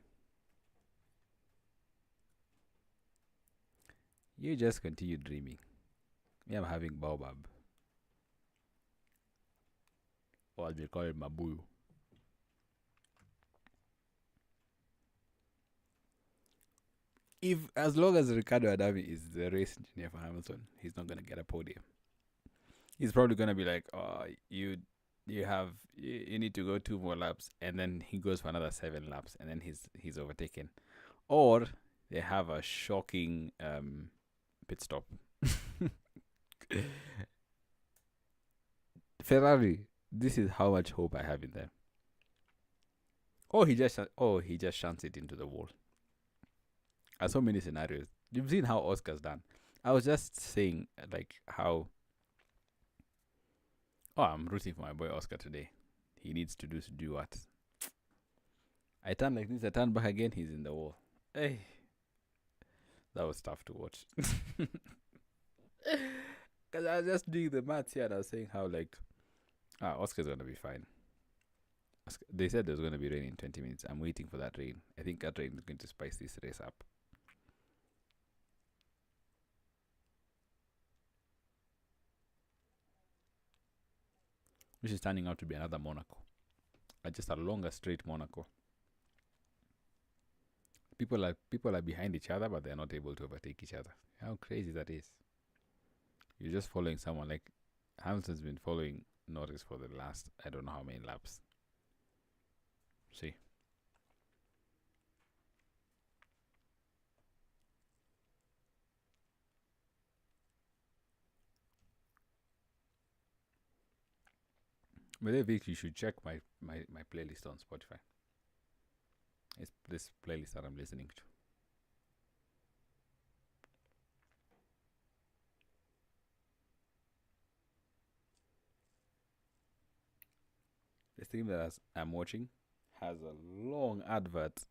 You just continue dreaming. Me, I'm having baobab. Or they call it mabuyu. If as long as Ricardo Adami is the race engineer for Hamilton, he's not gonna get a podium. He's probably gonna be like, "Oh, you need to go 2 more laps," and then he goes for another 7 laps, and then he's overtaken, or they have a shocking pit stop. Ferrari, this is how much hope I have in them. Or he just shunts it into the wall. So many scenarios. You've seen how Oscar's done. I was just saying like how I'm rooting for my boy Oscar today. He needs to do what? I turn like this, I turn back again, he's in the wall. Hey. That was tough to watch. Because I was just doing the maths here and I was saying how like Oscar's gonna be fine. They said there's gonna be rain in 20 minutes. I'm waiting for that rain. I think that rain is going to spice this race up. Which is turning out to be another Monaco. Just a longer straight Monaco. People are behind each other, but they're not able to overtake each other. How crazy that is. You're just following someone. Like Hamilton's been following Norris for the last I don't know how many laps. See. But I think you should check my playlist on Spotify. It's this playlist that I'm listening to. The stream that I'm watching has a long advert.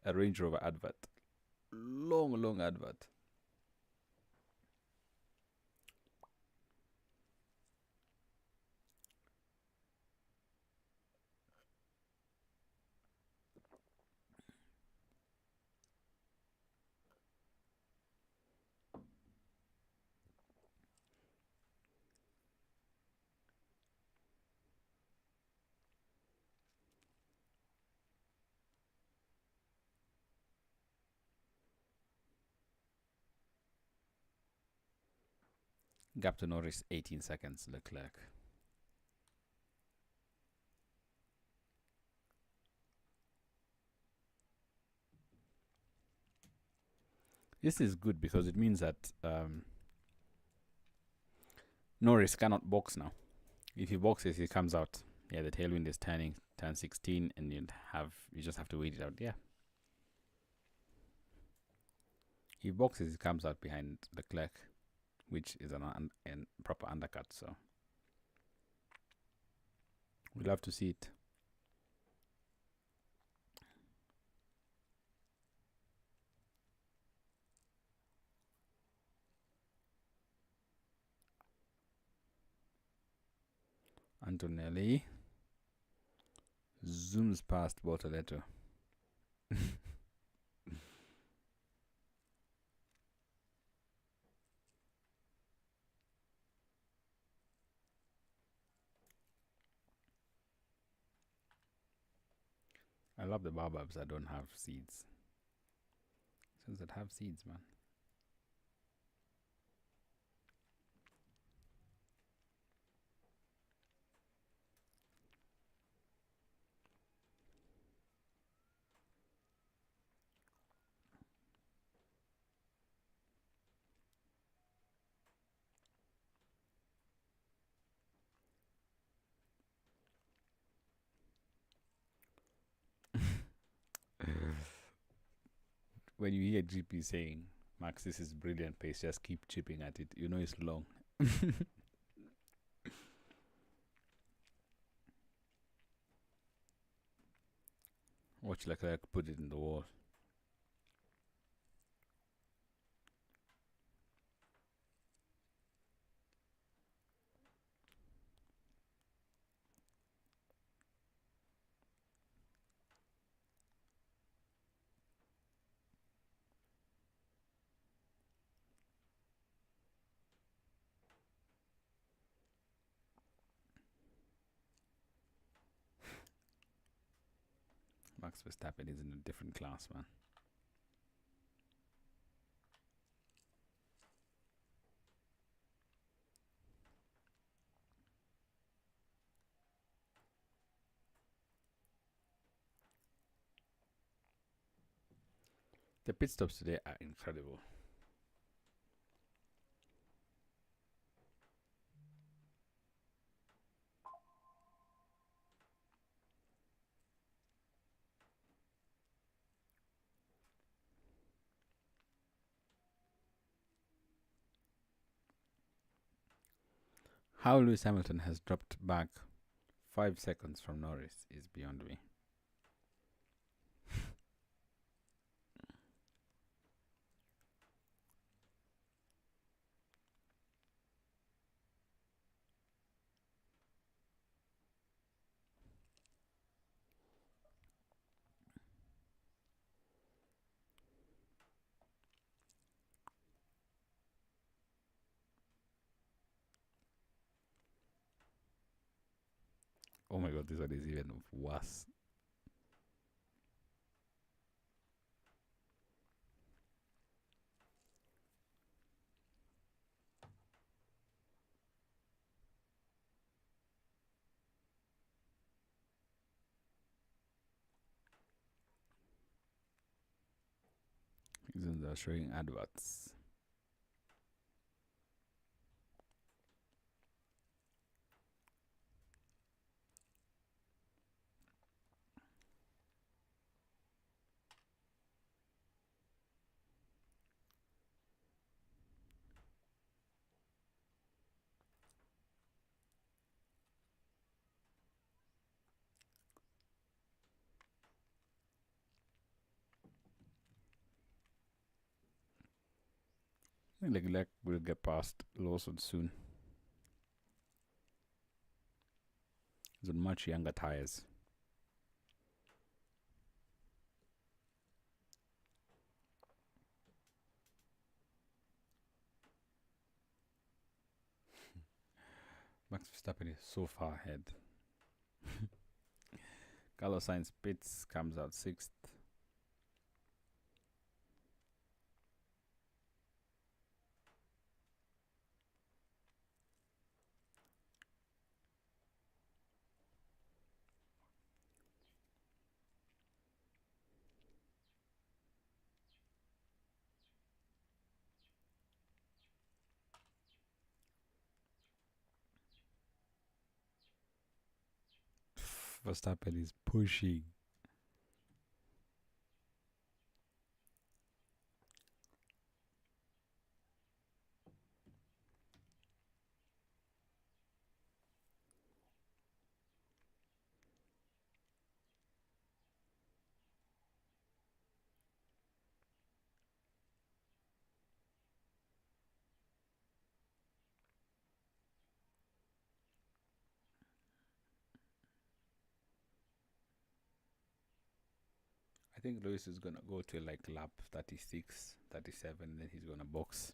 A Range Rover advert. Long advert. Gap to Norris 18 seconds, Leclerc. This is good because it means that Norris cannot box now. If he boxes, he comes out. Yeah, the tailwind is turn 16, and you just have to wait it out. Yeah. If boxes, he comes out behind Leclerc, which is an proper undercut. So we'll have to see it. Antonelli zooms past Bortoletto. I love the baobabs that don't have seeds. Things that have seeds, man. When you hear GP saying, Max, this is brilliant pace, just keep chipping at it, you know it's long. Watch Leclerc put it in the wall. Max Verstappen is in a different class, man. The pit stops today are incredible. How Lewis Hamilton has dropped back 5 seconds from Norris is beyond me. Oh my god, this one is even worse. They're showing adverts. I think Leclerc will get past Lawson soon. He's on much younger tires. Max Verstappen is so far ahead. Carlos Sainz pits, comes out 6th. Verstappen is pushing. I think Lewis is gonna go to like lap 36, 37, then he's gonna box.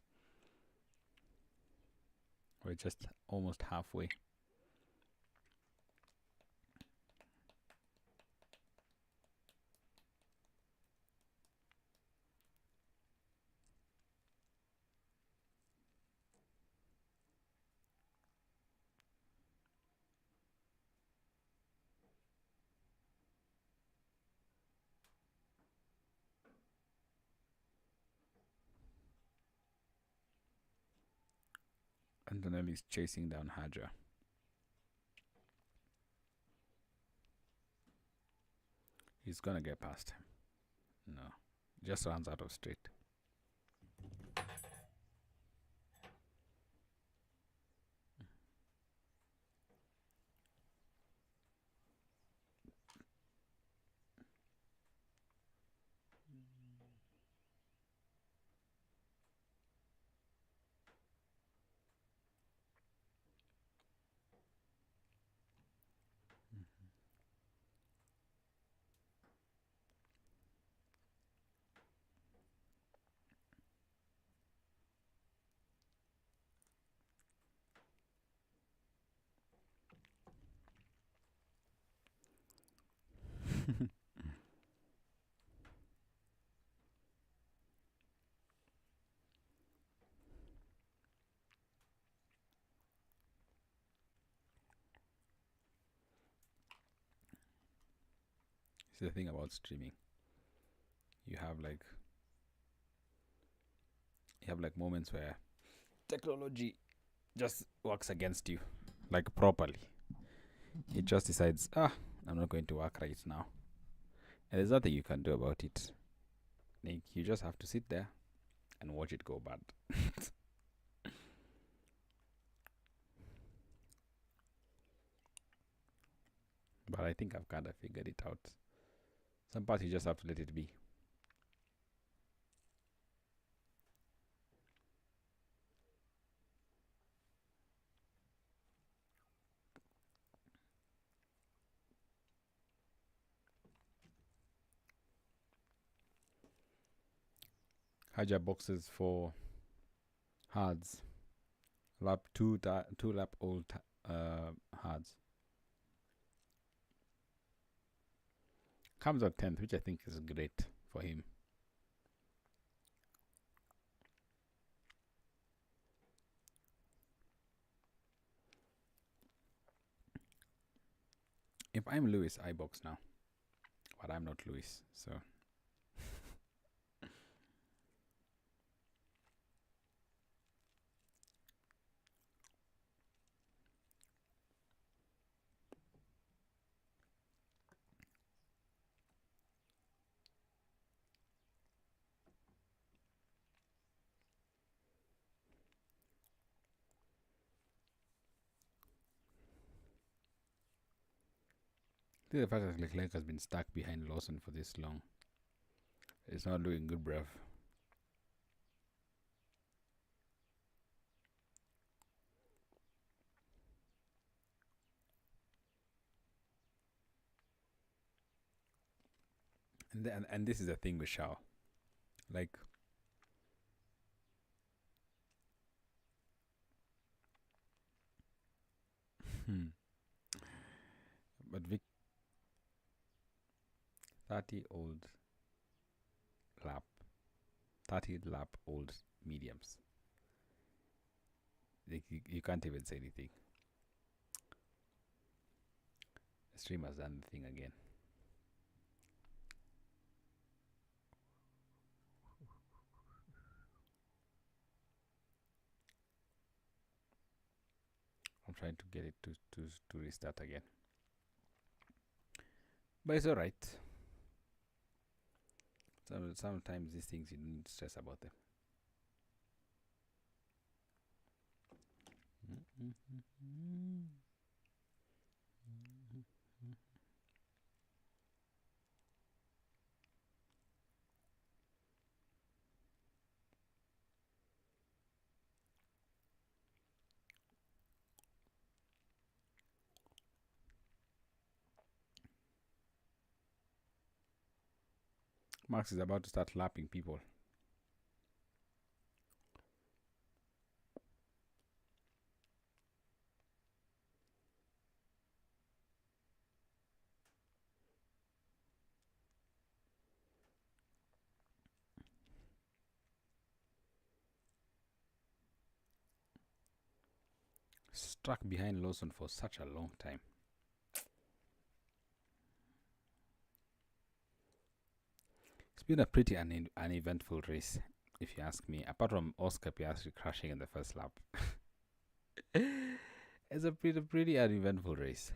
We're just almost halfway. Antonelli's chasing down Hadja. He's gonna get past him. No. Just runs out of straight. It's the thing about streaming. You have like moments where technology just works against you, like properly. It just decides, I'm not going to work right now, and there's nothing you can do about it. Like, you just have to sit there and watch it go bad. But I think I've kind of figured it out. Some parts you just have to let it be. Haja boxes for hards. Lap two lap old hards. Comes out 10th, which I think is great for him. If I'm Lewis, I box now. But I'm not Lewis, so. I think the fact that Leclerc has been stuck behind Lawson for this long, it's not doing good, bruv. And this is the thing with Shao. Like, but Vic 30 old lap 30 lap old mediums. Like, you can't even say anything. The stream has done the thing again. I'm trying to get it to restart again. But it's alright. Sometimes these things you don't need to stress about them. Max is about to start lapping people. Stuck behind Lawson for such a long time. It's been a pretty uneventful race, if you ask me. Apart from Oscar Piastri crashing in the first lap. It's a pretty uneventful race.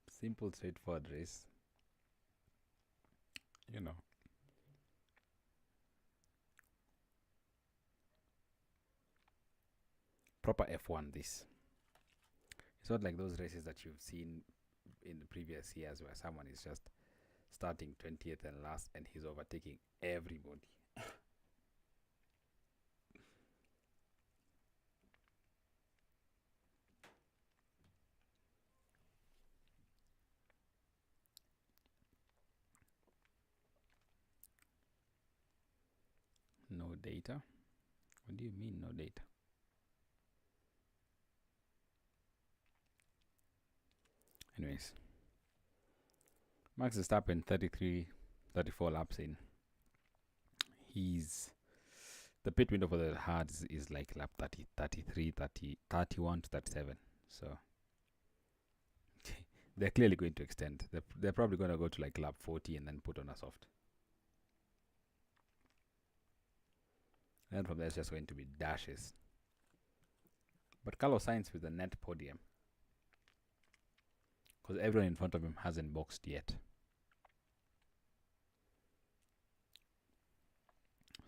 Simple, straightforward race. You know. Proper F1 this. It's not like those races that you've seen in the previous years where someone is just starting 20th and last and he's overtaking everybody. No data? What do you mean no data? Anyways, Max Verstappen 34 laps in. The pit window for the hards is like lap 30, 33, 30, 31 to 37. So they're clearly going to extend. They're probably going to go to like lap 40 and then put on a soft. And from there, it's just going to be dashes. But Carlos Sainz with the net podium. Because everyone in front of him hasn't boxed yet.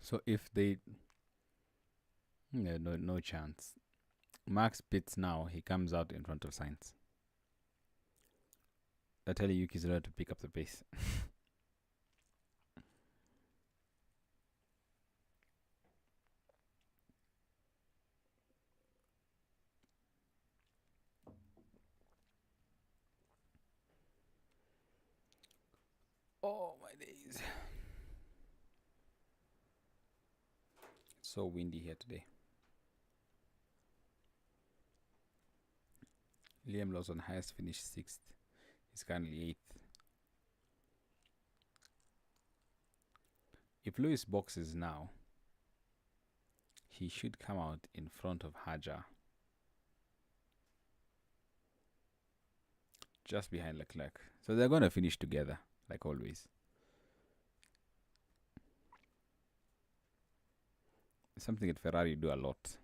So if they... No chance. Max pits now. He comes out in front of Sainz. I tell you, Yuki's ready to pick up the pace. Oh, my days. It's so windy here today. Liam Lawson highest finished 6th. He's currently 8th. If Lewis boxes now, he should come out in front of Hajar. Just behind Leclerc. So they're going to finish together, like always. Something that Ferrari do a lot.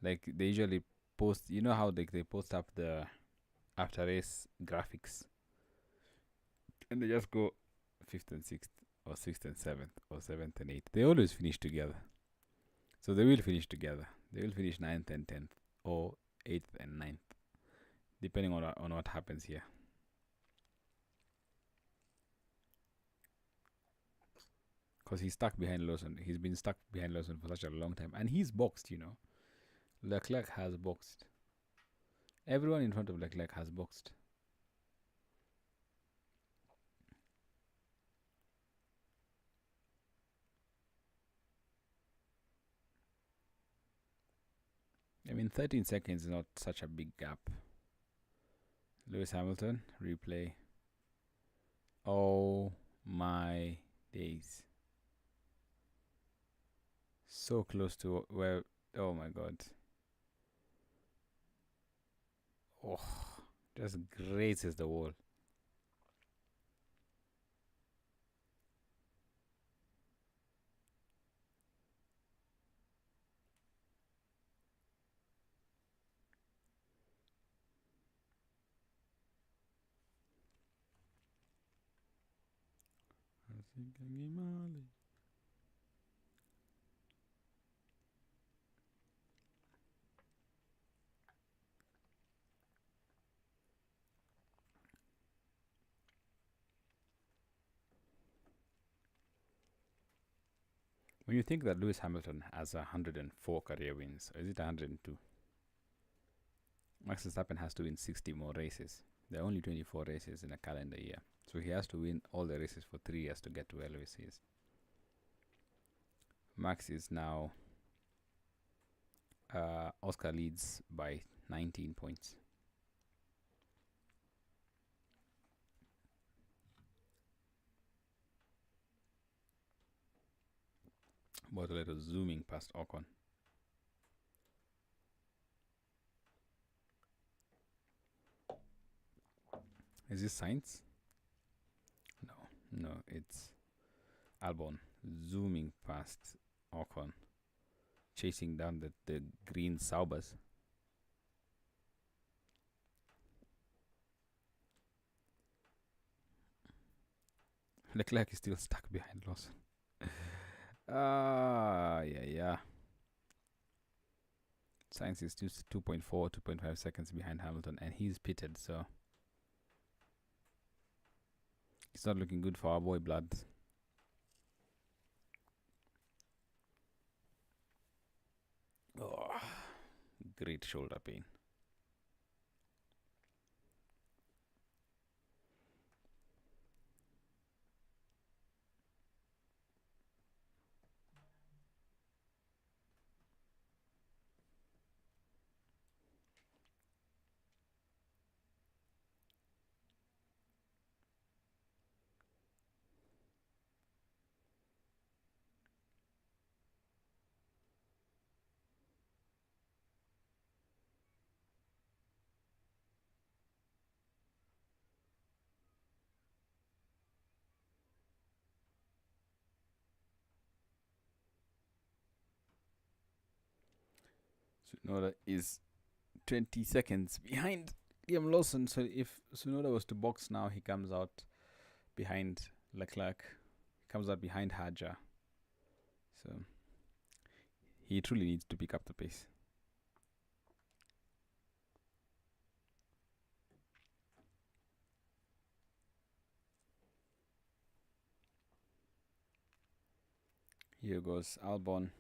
Like they usually post, you know how they post up the after race graphics, and they just go 5th and 6th, or 6th and 7th, or 7th and 8th. They always finish together. So they will finish together. They will finish 9th and 10th, or 8th and 9th, depending on what happens here. Because he's stuck behind Lawson. He's been stuck behind Lawson for such a long time. And he's boxed, you know. Leclerc has boxed. Everyone in front of Leclerc has boxed. I mean, 13 seconds is not such a big gap. Lewis Hamilton, replay. Oh my days. So close to where... Oh my god. Oh, just grazes the wall. When you think that Lewis Hamilton has 104 career wins, or is it 102? Max Verstappen has to win 60 more races. There are only 24 races in a calendar year. So he has to win all the races for 3 years to get to where Lewis is. Max is now... Oscar leads by 19 points. Bortoleto zooming past Ocon. Is this Sainz? No, it's Albon zooming past Ocon, chasing down the green Saubers. Leclerc is still stuck behind Lawson. Yeah. Sainz is 2.4, 2.5 seconds behind Hamilton, and he's pitted, so it's not looking good for our boy Blood. Oh, great shoulder pain. Tsunoda is 20 seconds behind Liam Lawson. So if Tsunoda was to box now, he comes out behind Leclerc. He comes out behind Haja. So he truly needs to pick up the pace. Here goes Albon.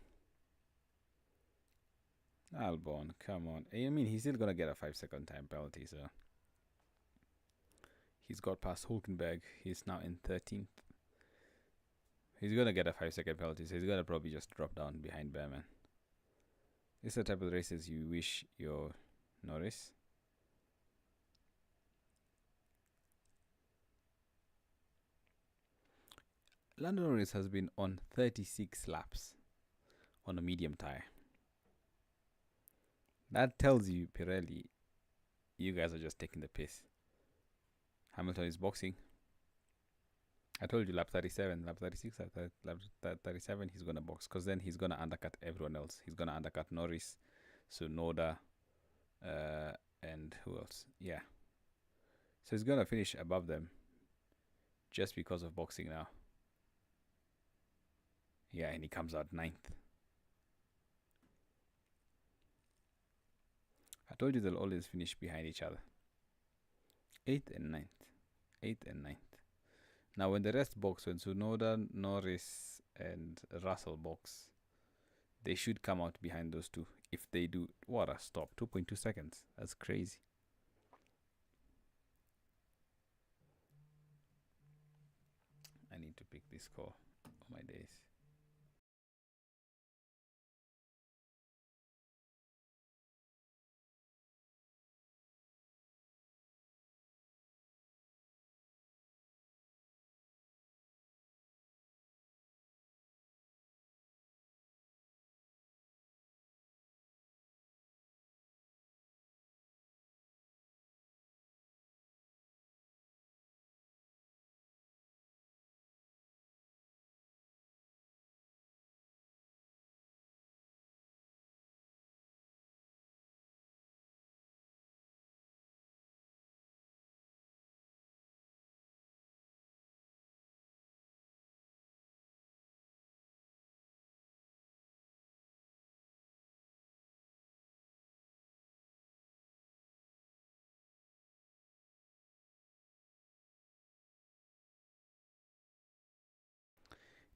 Albon, come on. I mean, he's still going to get a 5-second time penalty, so... He's got past Hulkenberg. He's now in 13th. He's going to get a 5-second penalty, so he's going to probably just drop down behind Behrman. This is the type of races you wish you're Norris. Lando Norris has been on 36 laps on a medium tire. That tells you, Pirelli, you guys are just taking the piss. Hamilton is boxing. I told you lap 37, lap 36, lap 37 he's going to box. Because then he's going to undercut everyone else. He's going to undercut Norris, Tsunoda, and who else? Yeah. So he's going to finish above them just because of boxing now. Yeah, and he comes out 9th. I told you they'll always finish behind each other. 8th and 9th. 8th and 9th. Now, when the rest box, when Tsunoda, Norris, and Russell box, they should come out behind those two. If they do, what a stop. 2.2 seconds. That's crazy. I need to pick this call. Oh my days.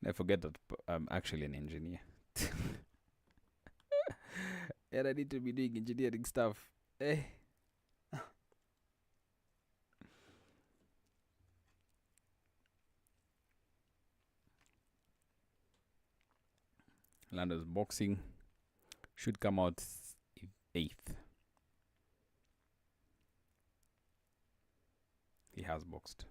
I forget that I'm actually an engineer. And I need to be doing engineering stuff. Eh. Lando's boxing should come out 8th. He has boxed.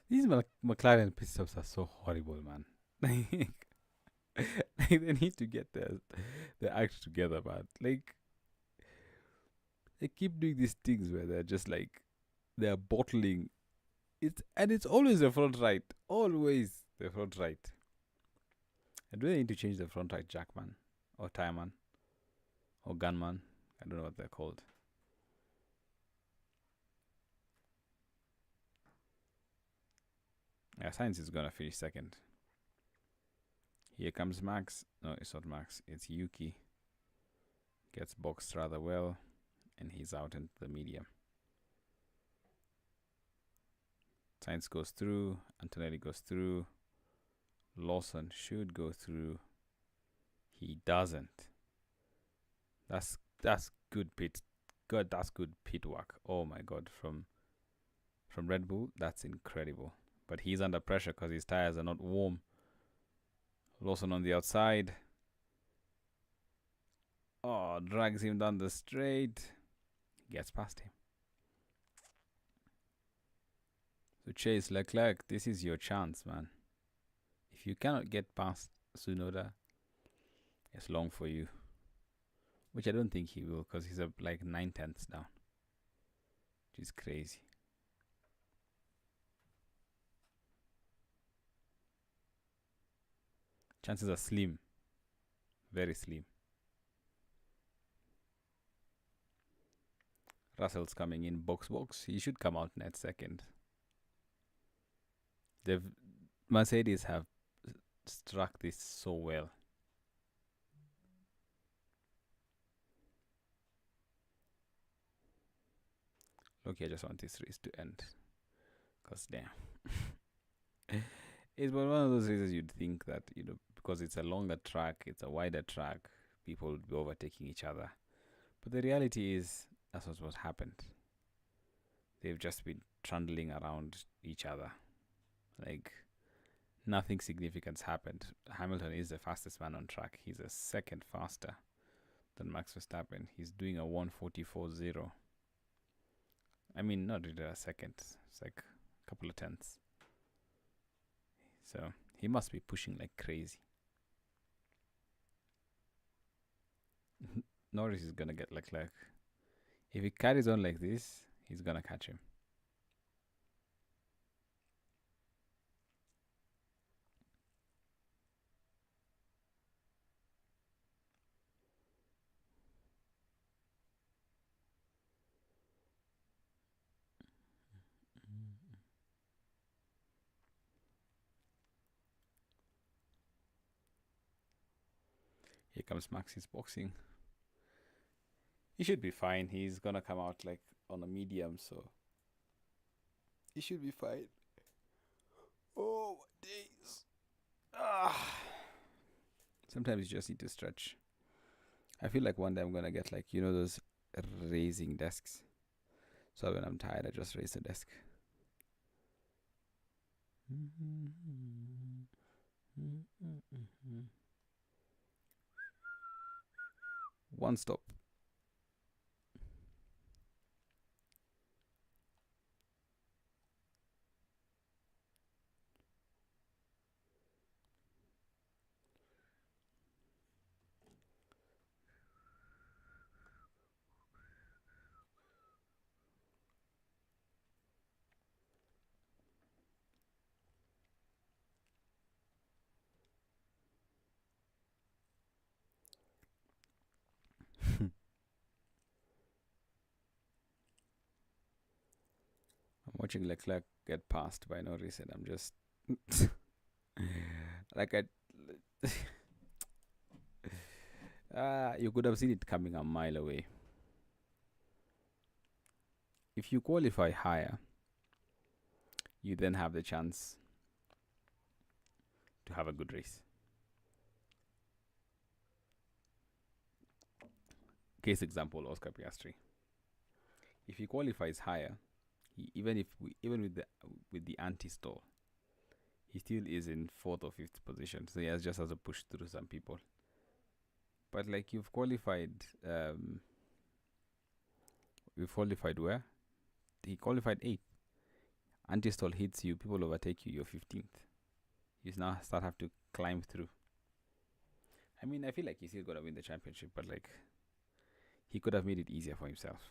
These McLaren pit stops are so horrible, man. Like, they need to get their act together, man. Like, they keep doing these things where they're just like they're bottling it, and it's always the front right, always the front right. I do they need to change the front right jack, man, or tire man, or gunman? I don't know what they're called. Yeah, Science is gonna finish second. Here comes Max. No, it's not Max. It's Yuki. Gets boxed rather well, and he's out into the medium. Science goes through. Antonelli goes through. Lawson should go through. He doesn't. That's good pit. God, that's good pit work. Oh my God, from Red Bull, that's incredible. But he's under pressure because his tires are not warm. Lawson on the outside. Oh, drags him down the straight. Gets past him. So chase Leclerc, this is your chance, man. If you cannot get past Tsunoda, it's long for you. Which I don't think he will, because he's like 9/10 down. Which is crazy. Chances are slim. Very slim. Russell's coming in box. He should come out net second. Mercedes have struck this so well. Look, I just want this race to end. Because damn. It's one of those races you'd think that, because it's a longer track, it's a wider track, people would be overtaking each other. But the reality is, that's what happened. They've just been trundling around each other. Like, nothing significant's happened. Hamilton is the fastest man on track. He's a second faster than Max Verstappen. He's doing a 1:44.0. I mean, not really a second. It's like a couple of tenths. So he must be pushing like crazy. Norris is gonna get Leclerc. If he carries on like this, he's gonna catch him. Here comes Max. He's boxing. He should be fine. He's gonna come out like on a medium, so he should be fine. Oh my days. Sometimes you just need to stretch. I feel like one day I'm gonna get like those raising desks. So when I'm tired, I just raise the desk. One stop. watching Leclerc get passed by Norris, and I'm just like you could have seen it coming a mile away. If you qualify higher, you then have the chance to have a good race. Case example: Oscar Piastri. If he qualifies higher, even with the anti-stall, he still is in fourth or fifth position. So he just has to push through some people. But like you've qualified, we've qualified where? He qualified 8th. Anti-stall hits you, people overtake you, you're 15th. You now have to climb through. I mean, I feel like he's still gonna win the championship, but like he could have made it easier for himself,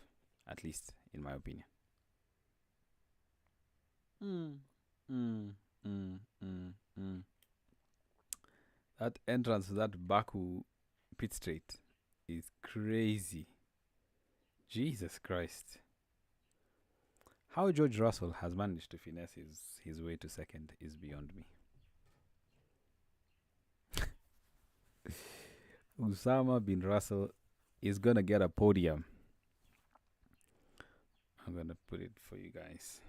at least in my opinion. That entrance to that Baku pit straight is crazy. Jesus Christ. How George Russell has managed to finesse his way to second is beyond me. Usama bin Russell is gonna get a podium. I'm gonna put it for you guys.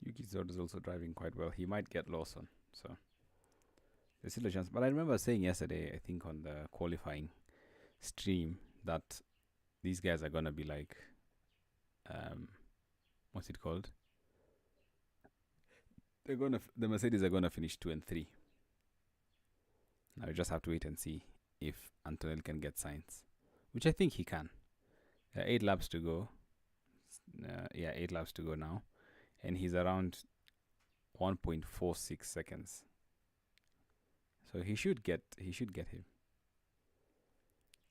Yuki Tsunoda is also driving quite well. He might get Lawson, so there's still a chance. But I remember saying yesterday, I think on the qualifying stream, that these guys are gonna be like, what's it called? The Mercedes are gonna finish 2 and 3. Now we just have to wait and see if Antonelli can get Sainz, which I think he can. 8 laps to go. 8 laps to go now. And he's around 1.46 seconds. So he should get him.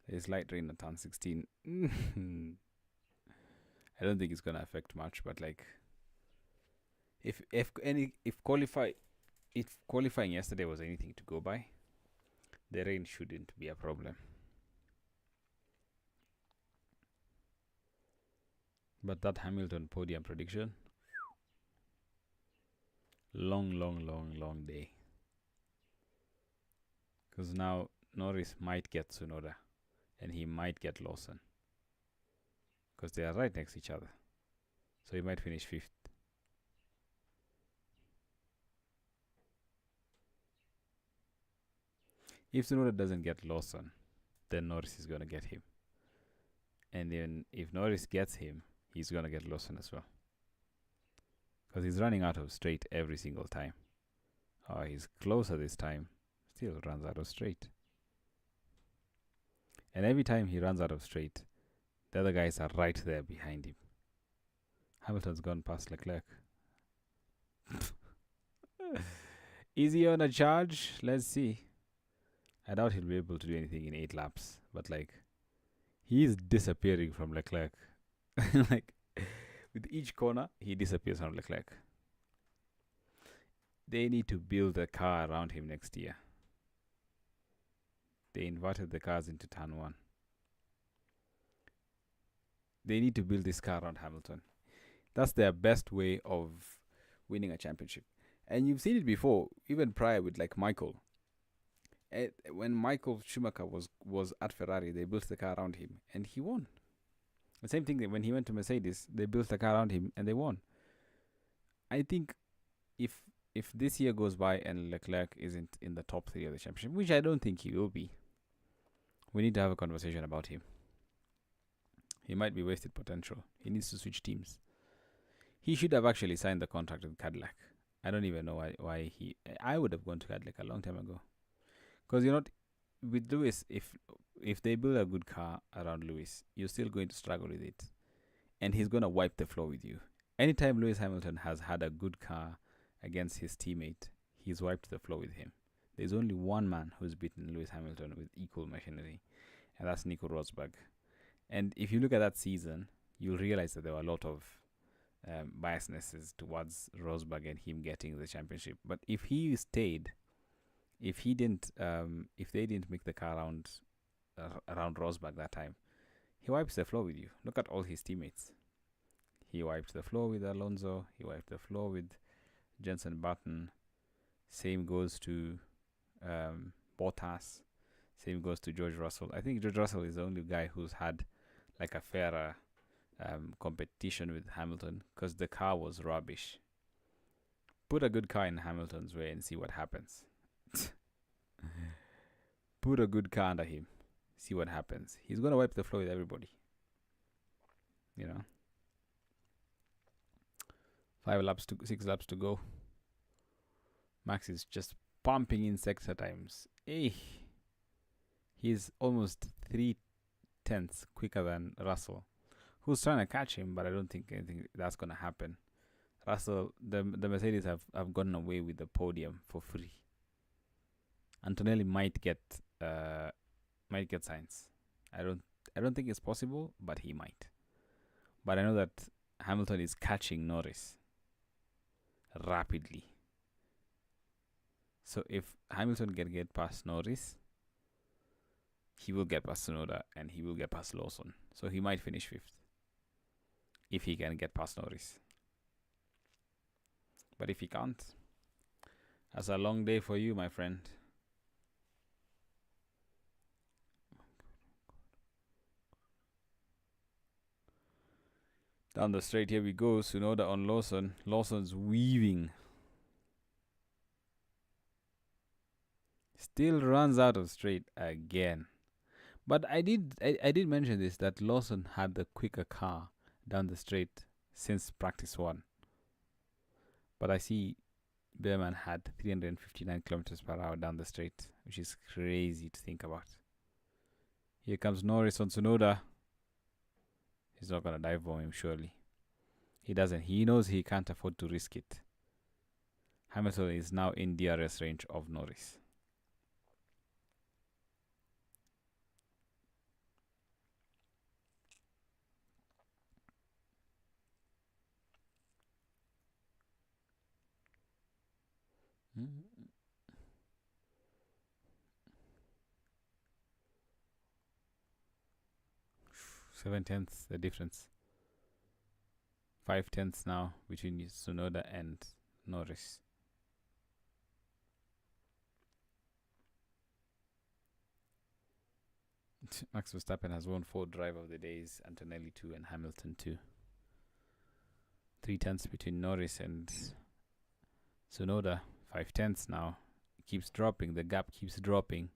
There's light rain at turn 16. I don't think it's gonna affect much, but like if qualifying yesterday was anything to go by, the rain shouldn't be a problem. But that Hamilton podium prediction, long day. Because now Norris might get Tsunoda and he might get Lawson. Because they are right next to each other. So he might finish 5th. If Tsunoda doesn't get Lawson, then Norris is going to get him. And then if Norris gets him, he's going to get Lawson as well. Because he's running out of straight every single time. Oh, he's closer this time. Still runs out of straight. And every time he runs out of straight, the other guys are right there behind him. Hamilton's gone past Leclerc. Is he on a charge? Let's see. I doubt he'll be able to do anything in 8 laps. But like, he is disappearing from Leclerc. Like, with each corner, he disappears from Leclerc. They need to build a car around him next year. They inverted the cars into turn 1. They need to build this car around Hamilton. That's their best way of winning a championship. And you've seen it before, even prior with like Michael. When Michael Schumacher was at Ferrari, they built the car around him and he won. The same thing when he went to Mercedes, they built the car around him and they won. I think if this year goes by and Leclerc isn't in the top 3 of the championship, which I don't think he will be, we need to have a conversation about him. He might be wasted potential. He needs to switch teams. He should have actually signed the contract with Cadillac. I don't even know why he... I would have gone to Cadillac a long time ago. Because you're not... With Lewis, if they build a good car around Lewis, you're still going to struggle with it. And he's going to wipe the floor with you. Anytime Lewis Hamilton has had a good car against his teammate, he's wiped the floor with him. there's only one man who's beaten Lewis Hamilton with equal machinery, and that's Nico Rosberg. And if you look at that season, you'll realize that there were a lot of biasnesses towards Rosberg and him getting the championship. But if he stayed, if he didn't, if they didn't make the car around Rosberg that time, he wipes the floor with you. Look at all his teammates. He wiped the floor with Alonso. He wiped the floor with Jenson Button. Same goes to Bottas. Same goes to George Russell. I think George Russell is the only guy who's had like a fairer competition with Hamilton because the car was rubbish. Put a good car in Hamilton's way and see what happens. Put a good car under him. See what happens. He's going to wipe the floor with everybody. You know. 6 laps to go. Max is just pumping in sector times. He's almost 3/10 quicker than Russell, who's trying to catch him, but I don't think anything that's going to happen. Russell, the Mercedes have gotten away with the podium for free. Antonelli might get Sainz. I don't think it's possible, but he might. But I know that Hamilton is catching Norris rapidly. So if Hamilton can get past Norris, he will get past Tsunoda and he will get past Lawson. So he might finish 5th if he can get past Norris. But if he can't, that's a long day for you, my friend. Down the straight, here we go. Tsunoda on Lawson. Lawson's weaving. Still runs out of straight again. But I did mention this, that Lawson had the quicker car down the straight since practice 1. But I see Behrman had 359 kilometers per hour down the straight, which is crazy to think about. Here comes Norris on Tsunoda. He's not going to dive for him, surely. He doesn't. He knows he can't afford to risk it. Hamilton is now in DRS range of Norris. Mm-hmm. 7/10 the difference. 5/10 now between Tsunoda and Norris. Max Verstappen has won 4 Driver of the Days, Antonelli 2 and Hamilton 2. 3/10 between Norris and Tsunoda. 5/10 now. It keeps dropping. The gap keeps dropping.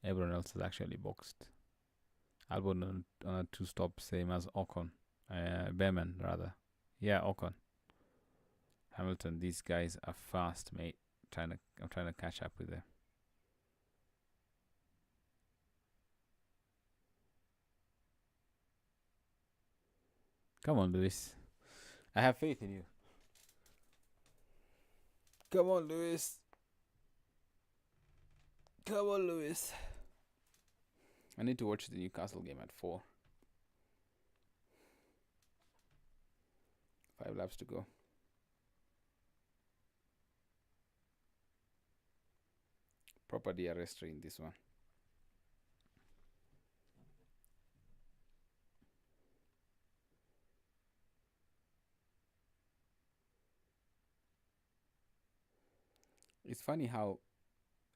Everyone else is actually boxed. Albon on a 2-stop, same as Ocon. Behrman, rather. Yeah, Ocon. Hamilton, these guys are fast, mate. I'm trying to catch up with them. Come on, Lewis. I have faith in you. Come on, Lewis. Come on, Lewis. I need to watch the Newcastle game at 4. 5 laps to go. Proper DRS train, this one. It's funny how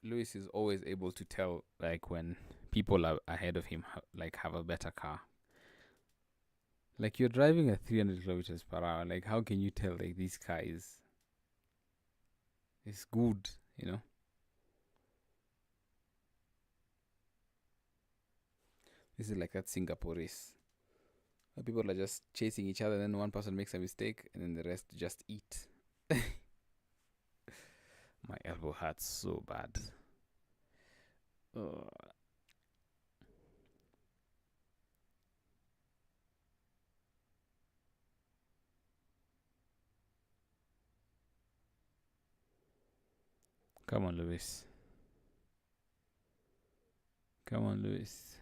Lewis is always able to tell, like, when people are ahead of him, like, have a better car. Like, you're driving at 300 kilometers per hour. Like, how can you tell, like, this car is good, you know? This is like that Singapore race, where people are just chasing each other, and then one person makes a mistake, and then the rest just eat. My elbow hurts so bad. Come on, Lewis. Come on, Lewis.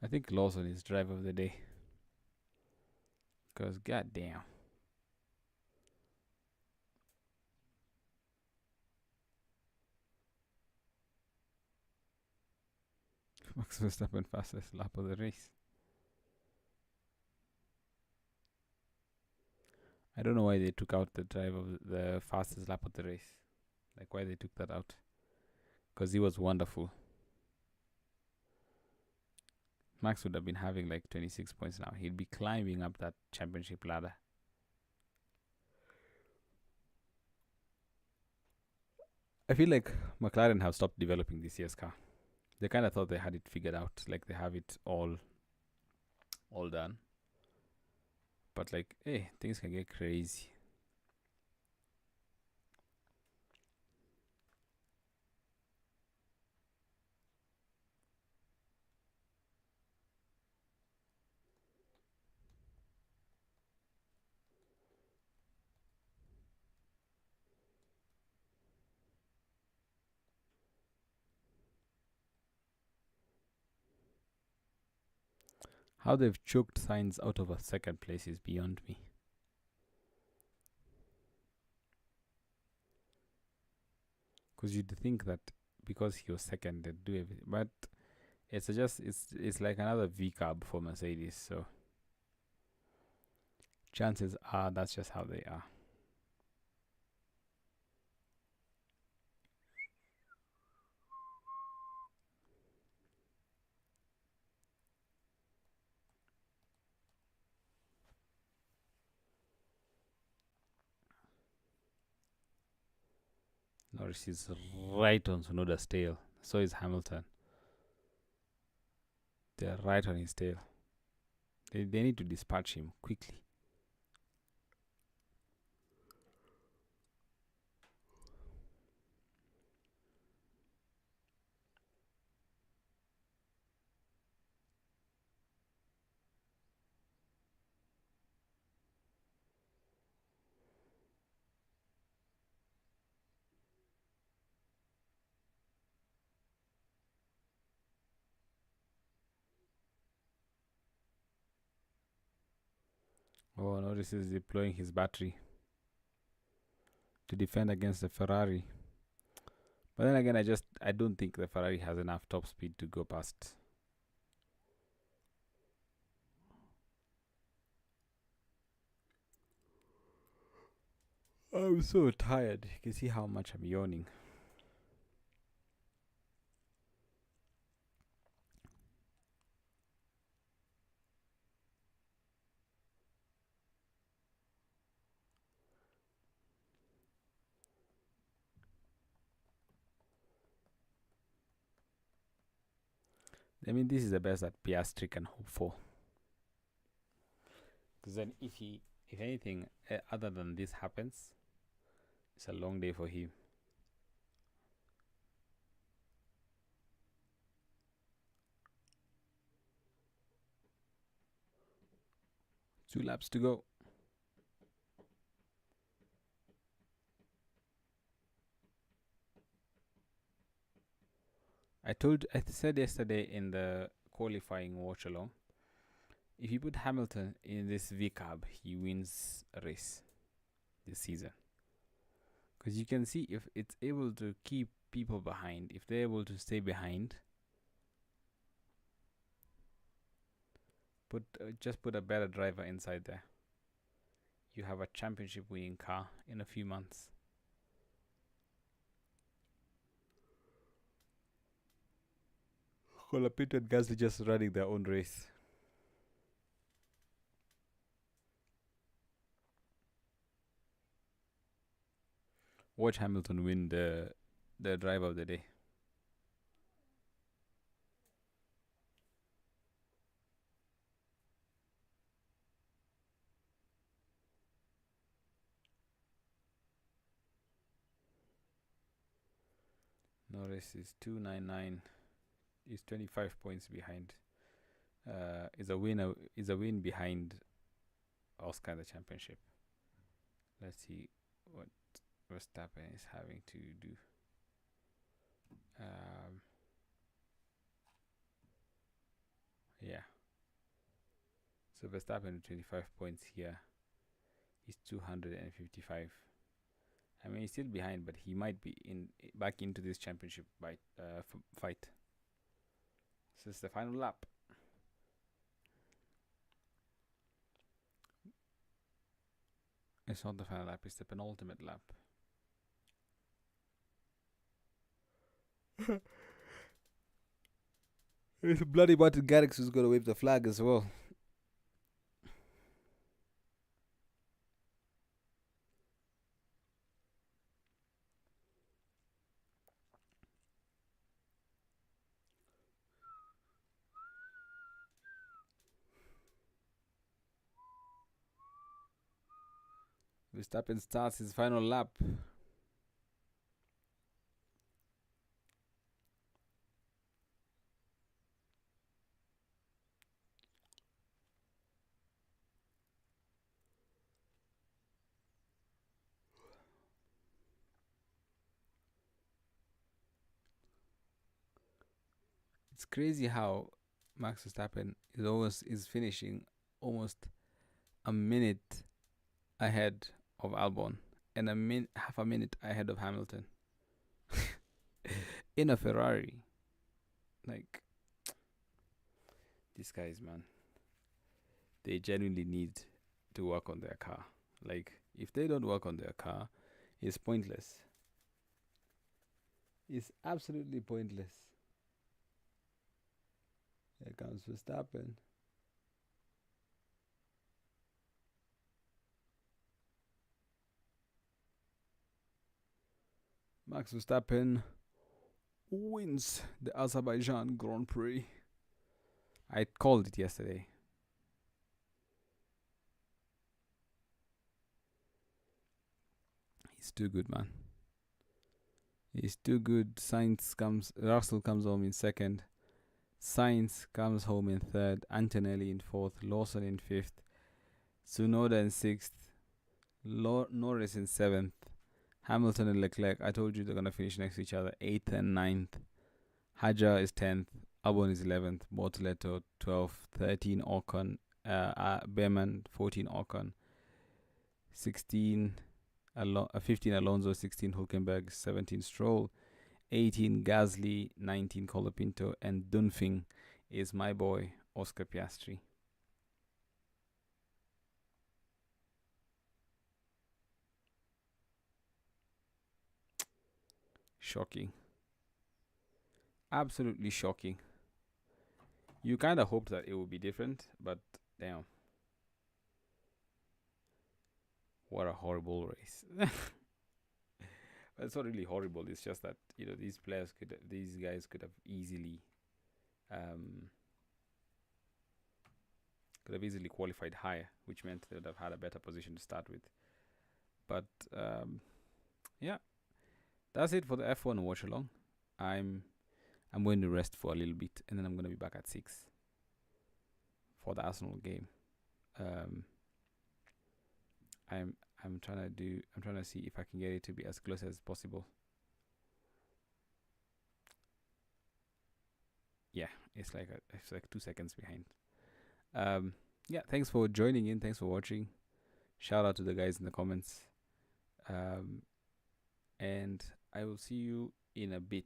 I think Lawson is driver of the day. Because, goddamn. Max Verstappen fastest lap of the race. I don't know why they took out the driver of the fastest lap of the race. Like, why they took that out. Because he was wonderful. Max would have been having like 26 points now. He'd be climbing up that championship ladder. I feel like McLaren have stopped developing this year's car. They kind of thought they had it figured out, like they have it all done. But like, hey, things can get crazy. How they've choked Sainz out of a second place is beyond me. Because you'd think that because he was second, they'd do everything. But it's like another V cab for Mercedes. So chances are that's just how they are. Norris is right on Tsunoda's tail. So is Hamilton. They're right on his tail. They need to dispatch him quickly. Oh, Norris is deploying his battery to defend against the Ferrari. But then again, I don't think the Ferrari has enough top speed to go past. I'm so tired. You can see how much I'm yawning. I mean, this is the best that Piastri can hope for. Because then, if anything other than this happens, it's a long day for him. 2 laps to go. I said yesterday in the qualifying Watchalong, if you put Hamilton in this V cab, he wins a race this season. Because you can see if it's able to keep people behind, if they're able to stay behind, just put a better driver inside there. You have a championship winning car in a few months. Colapinto and Gasly just running their own race. Watch Hamilton win the driver of the day. Norris is 299. Is 25 points behind. Is a win behind Oscar in the championship. Let's see what Verstappen is having to do. Yeah. So Verstappen with 25 points here. He's 255. I mean, he's still behind, but he might be back into this championship fight. So it's the final lap. It's not the final lap, it's the penultimate lap. It's bloody Martin Garrix who's going to wave the flag as well. Verstappen starts his final lap. It's crazy how Max Verstappen is finishing almost a minute ahead of Albon and half a minute ahead of Hamilton in a Ferrari. Like, these guys, man, they genuinely need to work on their car. Like, if they don't work on their car, it's pointless. It's absolutely pointless. Here comes Verstappen. Max Verstappen wins the Azerbaijan Grand Prix. I called it yesterday. He's too good, man. He's too good. Russell comes home in second. Sainz comes home in third. Antonelli in fourth. Lawson in fifth. Tsunoda in sixth. Norris in seventh. Hamilton and Leclerc, I told you they're going to finish next to each other, 8th and ninth. Hadjar is 10th. Albon is 11th. Bortoleto 12th. 13 Ocon. Behrman 14 Ocon. 15 Alonso. 16 Hulkenberg. 17 Stroll. 18 Gasly. 19 Colapinto. And Dunfing is my boy, Oscar Piastri. Shocking. Absolutely shocking. You kind of hoped that it would be different, but damn. What a horrible race. It's not really horrible. It's just that, these guys could have easily qualified higher, which meant they would have had a better position to start with. But yeah, that's it for the F1 watch along. I'm going to rest for a little bit, and then I'm going to be back at 6 for the Arsenal game. I'm trying to see if I can get it to be as close as possible. Yeah, it's like 2 seconds behind. Yeah, thanks for joining in. Thanks for watching. Shout out to the guys in the comments. And I will see you in a bit.